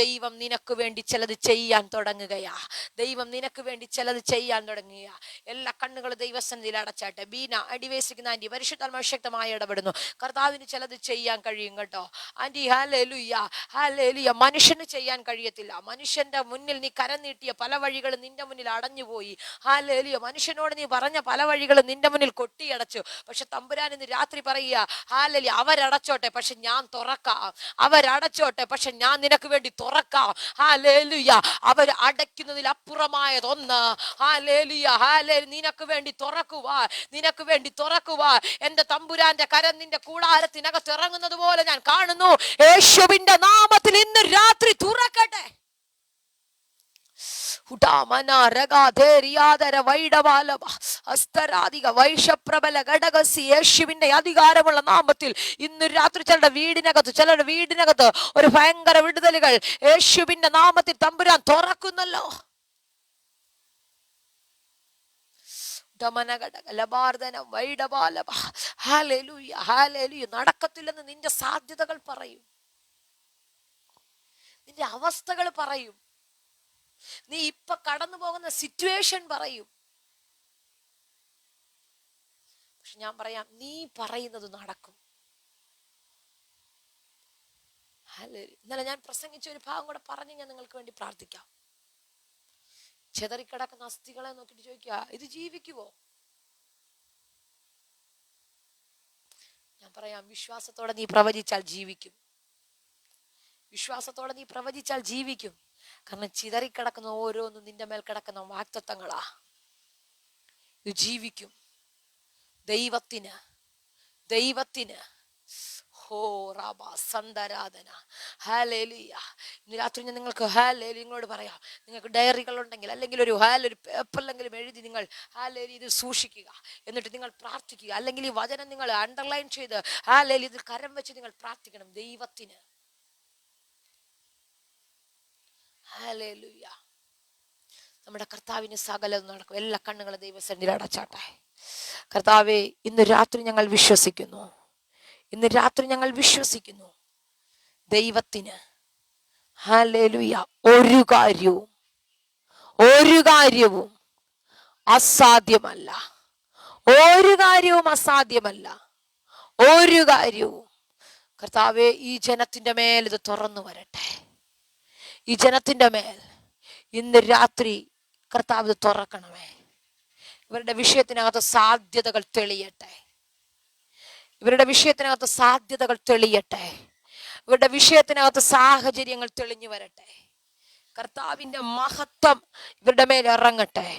ദൈവം നിനക്ക് വേണ്ടി ചിലത് ചെയ്യാൻ തുടങ്ങുകയാ. ദൈവം നിനക്ക് വേണ്ടി ചിലത് ചെയ്യാൻ തുടങ്ങുകയാ. എല്ലാ കണ്ണുകളും ദൈവസന്നിധിയിൽ അടച്ചാട്ടെ. ബീന അടിവേശിക്കുന്ന ആന്റി പരിശുദ്ധാത്മാവ് ശക്തമായി ഇടപെടുന്നു. കർത്താവിന് ചിലത് ചെയ്യാൻ കഴിയും കേട്ടോ ആന്റി. Hallelujah, hallelujah. മനുഷ്യന് ചെയ്യാൻ കഴിയത്തില്ല. മനുഷ്യന്റെ മുന്നിൽ നീ കരം നീട്ടിയ പല വഴികളും നിന്റെ മുന്നിൽ അടഞ്ഞുപോയി. ഹല്ലേലൂയ. മനുഷ്യനോട് നീ പറഞ്ഞ പല വഴികളും നിന്റെ മുന്നിൽ കൊട്ടിയടച്ചു. പക്ഷെ തമ്പുരാൻ ഇന്ന് രാത്രി പറയുക, ഹല്ലേലൂയ, അവരടച്ചോട്ടെ പക്ഷെ ഞാൻ തുറക്കാം. അവരടച്ചോട്ടെ പക്ഷെ ഞാൻ നിനക്ക് വേണ്ടി തുറക്കാം. ഹല്ലേലൂയ. അവർ അടയ്ക്കുന്നതിൽ അപ്പുറമായതൊന്ന് ഹല്ലേലൂയ, ഹല്ലേലൂയ നിനക്ക് വേണ്ടി തുറക്കുവാൻ, നിനക്ക് വേണ്ടി തുറക്കുവാൻ എന്റെ തമ്പുരാന്റെ കരം നിന്റെ കൂടാരത്തിനകത്ത് ഇറങ്ങുന്നത് പോലെ ഞാൻ കാണുന്നു. യേശുവിന്റെ നാമത്തിൽ ഇന്ന് രാത്രി തുറക്കട്ടെ. യേശുവിന്റെ അധികാരമുള്ള നാമത്തിൽ ഇന്ന് രാത്രി ചിലരുടെ വീടിനകത്ത് ഒരു ഭയങ്കര വിടുതലുകൾ യേശുവിന്റെ നാമത്തിൽ തമ്പുരാൻ തുറക്കുന്നല്ലോ. നടക്കത്തില്ലെന്ന് നിന്റെ സാധ്യതകൾ പറയും, നിന്റെ അവസ്ഥകൾ പറയും, നീ ഇപ്പൊ കടന്നു പോകുന്ന സിറ്റുവേഷൻ പറയും. പക്ഷെ ഞാൻ പറയാം, നീ പറയുന്നത് നടക്കും. ഇന്നലെ ഞാൻ പ്രസംഗിച്ച ഒരു ഭാഗം കൂടെ പറഞ്ഞ് ഞാൻ നിങ്ങൾക്ക് വേണ്ടി പ്രാർത്ഥിക്കാം. ചെതറിക്കിടക്കുന്ന അസ്ഥികളെ നോക്കിയിട്ട് ചോദിക്കുക, ഇത് ജീവിക്കുവോ? ഞാൻ പറയാം, വിശ്വാസത്തോടെ നീ പ്രവചിച്ചാൽ ജീവിക്കും. വിശ്വാസത്തോടെ നീ പ്രവചിച്ചാൽ ജീവിക്കും. കാരണം ചിതറിക്കിടക്കുന്ന ഓരോന്നും നിന്റെ മേൽ കിടക്കുന്ന വാഗ്ദത്തങ്ങളാ. ഇത് ജീവിക്കും. ദൈവത്തിന് ഇന്ന് രാത്രി ഞാൻ നിങ്ങൾക്ക് നിങ്ങളോട് പറയാം, നിങ്ങൾക്ക് ഡയറികൾ ഉണ്ടെങ്കിൽ അല്ലെങ്കിൽ ഒരു പേപ്പറിലെങ്കിലും എഴുതി നിങ്ങൾ ഇത് സൂക്ഷിക്കുക. എന്നിട്ട് നിങ്ങൾ പ്രാർത്ഥിക്കുക. അല്ലെങ്കിൽ ഈ വചനം നിങ്ങൾ അണ്ടർലൈൻ ചെയ്ത് ഇതിൽ കരം വെച്ച് നിങ്ങൾ പ്രാർത്ഥിക്കണം. ദൈവത്തിന്. ഹല്ലേലൂയ. നമ്മുടെ കർത്താവിന് സകലതും നടക്കും. എല്ലാ കണ്ണുകളും ദൈവസന്നിധിയിൽ അടച്ചാട്ടെ. കർത്താവേ, ഇന്ന് രാത്രി ഞങ്ങൾ വിശ്വസിക്കുന്നു, ഇന്ന് രാത്രി ഞങ്ങൾ വിശ്വസിക്കുന്നു, ദൈവത്തിന് ഹല്ലേലൂയ ഒരു കാര്യവും അസാധ്യമല്ല. ഒരു കാര്യവും അസാധ്യമല്ല. ഒരു കാര്യവും. കർത്താവേ, ഈ ജനത്തിന്റെ മേൽ ഇത് തുറന്നു വരട്ടെ. ഈ ജനത്തിന്റെ മേൽ ഇന്ന് രാത്രി കർത്താവ് ഇത് തുറക്കണമേ. ഇവരുടെ വിഷയത്തിനകത്ത് സാധ്യതകൾ തെളിയട്ടെ. ഇവരുടെ വിഷയത്തിനകത്ത് സാധ്യതകൾ തെളിയട്ടെ. ഇവരുടെ വിഷയത്തിനകത്ത് സാഹചര്യങ്ങൾ തെളിഞ്ഞു വരട്ടെ. കർത്താവിന്റെ മഹത്വം ഇവരുടെ മേൽ ഇറങ്ങട്ടെ.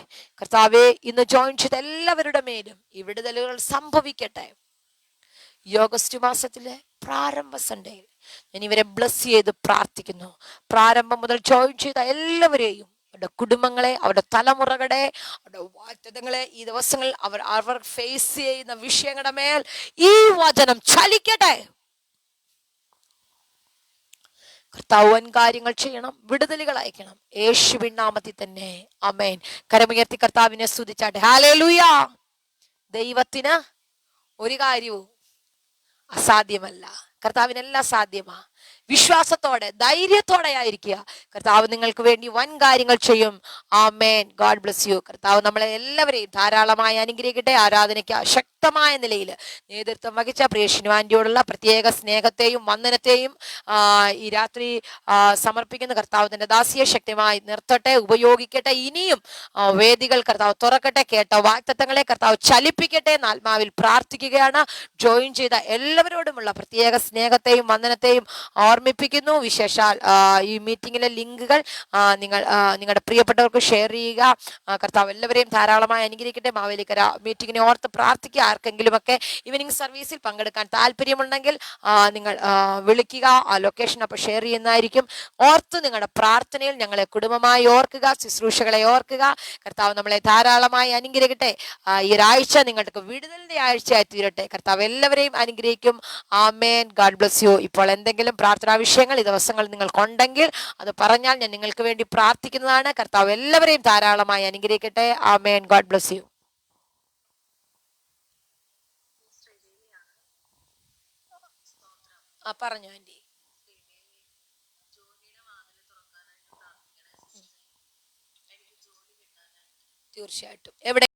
കർത്താവെ, ഇന്ന് ജോയിൻ ചെയ്ത എല്ലാവരുടെ മേലും ഈ വിടുതലുകൾ സംഭവിക്കട്ടെ. ഈ ഓഗസ്റ്റ് മാസത്തിലെ പ്രാരംഭ സൺഡേയിൽ ഞാൻ ഇവരെ ബ്ലസ് ചെയ്ത് പ്രാർത്ഥിക്കുന്നു. പ്രാരംഭം മുതൽ ജോയിൻ ചെയ്ത എല്ലാവരെയും, അവരുടെ കുടുംബങ്ങളെ, അവരുടെ തലമുറകളെ, അവരുടെ വാഗ്ദത്തങ്ങളെ, ഈ ദിവസങ്ങളിൽ അവർ ഫേസ് ചെയ്യുന്ന വിഷയങ്ങളുടെ മേൽ ഈ വചനം ചലിക്കട്ടെ. കർത്താവ് വൻ കാര്യങ്ങൾ ചെയ്യണം, വിടുതലുകൾ അയക്കണം. യേശുവിൻ നാമത്തിൽ തന്നെ ആമേൻ. കരമുയർത്തി കർത്താവിനെ സ്തുതിച്ചാട്ടെ. ഹല്ലേലൂയ. ദൈവത്തിന് ഒരു കാര്യവും അസാധ്യമല്ല. കർത്താവിനെല്ലാം സാധ്യമാ. വിശ്വാസത്തോടെ, ധൈര്യത്തോടെ ആയിരിക്കുക. കർത്താവ് നിങ്ങൾക്ക് വേണ്ടി വൻ കാര്യങ്ങൾ ചെയ്യും. ആമേൻ. God bless you. കർത്താവ് നമ്മളെ എല്ലാവരെയും ധാരാളമായി അനുഗ്രഹിക്കട്ടെ. ആരാധനയ്ക്ക് ശക്തമായ നിലയിൽ നേതൃത്വം വഹിച്ച പ്രിയ ഷിനുവാന്റിയോടുള്ള പ്രത്യേക സ്നേഹത്തെയും വന്ദനത്തെയും ഈ രാത്രി സമർപ്പിക്കുന്ന കർത്താവ് തന്റെ ദാസിയെ ശക്തമായി നിർത്തട്ടെ, ഉപയോഗിക്കട്ടെ. ഇനിയും വേദികൾ കർത്താവ് തുറക്കട്ടെ. കേട്ട വാഗ്ദത്തങ്ങളെ കർത്താവ് ചലിപ്പിക്കട്ടെ എന്ന് ആത്മാവിൽ പ്രാർത്ഥിക്കുകയാണ്. ജോയിൻ ചെയ്ത എല്ലാവരോടുമുള്ള പ്രത്യേക സ്നേഹത്തെയും വന്ദനത്തെയും ഓർമ്മിപ്പിക്കുന്നു. വിശേഷാൽ ഈ മീറ്റിങ്ങിലെ ലിങ്കുകൾ നിങ്ങളുടെ പ്രിയപ്പെട്ടവർക്ക് ഷെയർ ചെയ്യുക. കർത്താവ് എല്ലാവരെയും ധാരാളമായി അനുഗ്രഹിക്കട്ടെ. മാവേലിക്കര മീറ്റിങ്ങിനെ ഓർത്ത് പ്രാർത്ഥിക്കുക. ആർക്കെങ്കിലുമൊക്കെ ഈവനിങ് സർവീസിൽ പങ്കെടുക്കാൻ താല്പര്യമുണ്ടെങ്കിൽ നിങ്ങൾ വിളിക്കുക. ആ ലൊക്കേഷൻ അപ്പോൾ ഷെയർ ചെയ്യുന്നതായിരിക്കും. ഓർത്ത് നിങ്ങളുടെ പ്രാർത്ഥനയിൽ ഞങ്ങളെ കുടുംബമായി ഓർക്കുക, ശുശ്രൂഷകളെ ഓർക്കുക. കർത്താവ് നമ്മളെ ധാരാളമായി അനുഗ്രഹിക്കട്ടെ. ഈ ഒരാഴ്ച നിങ്ങൾക്ക് വിടുതലിന്റെ ആഴ്ചയായി തീരട്ടെ. കർത്താവ് എല്ലാവരെയും അനുഗ്രഹിക്കും. ആമേൻ. God bless you. ഇപ്പോൾ എന്തെങ്കിലും പ്രാർത്ഥനാ വിഷയങ്ങൾ ഈ ദിവസങ്ങൾ നിങ്ങൾക്കുണ്ടെങ്കിൽ അത് പറഞ്ഞാൽ ഞാൻ നിങ്ങൾക്ക് വേണ്ടി പ്രാർത്ഥിക്കുന്നതാണ്. കർത്താവ് എല്ലാവരെയും ധാരാളമായി അനുഗ്രഹിക്കട്ടെ. ആമേൻ. God bless you. പറഞ്ഞു ആന്റി. തീർച്ചയായിട്ടും. എവിടെ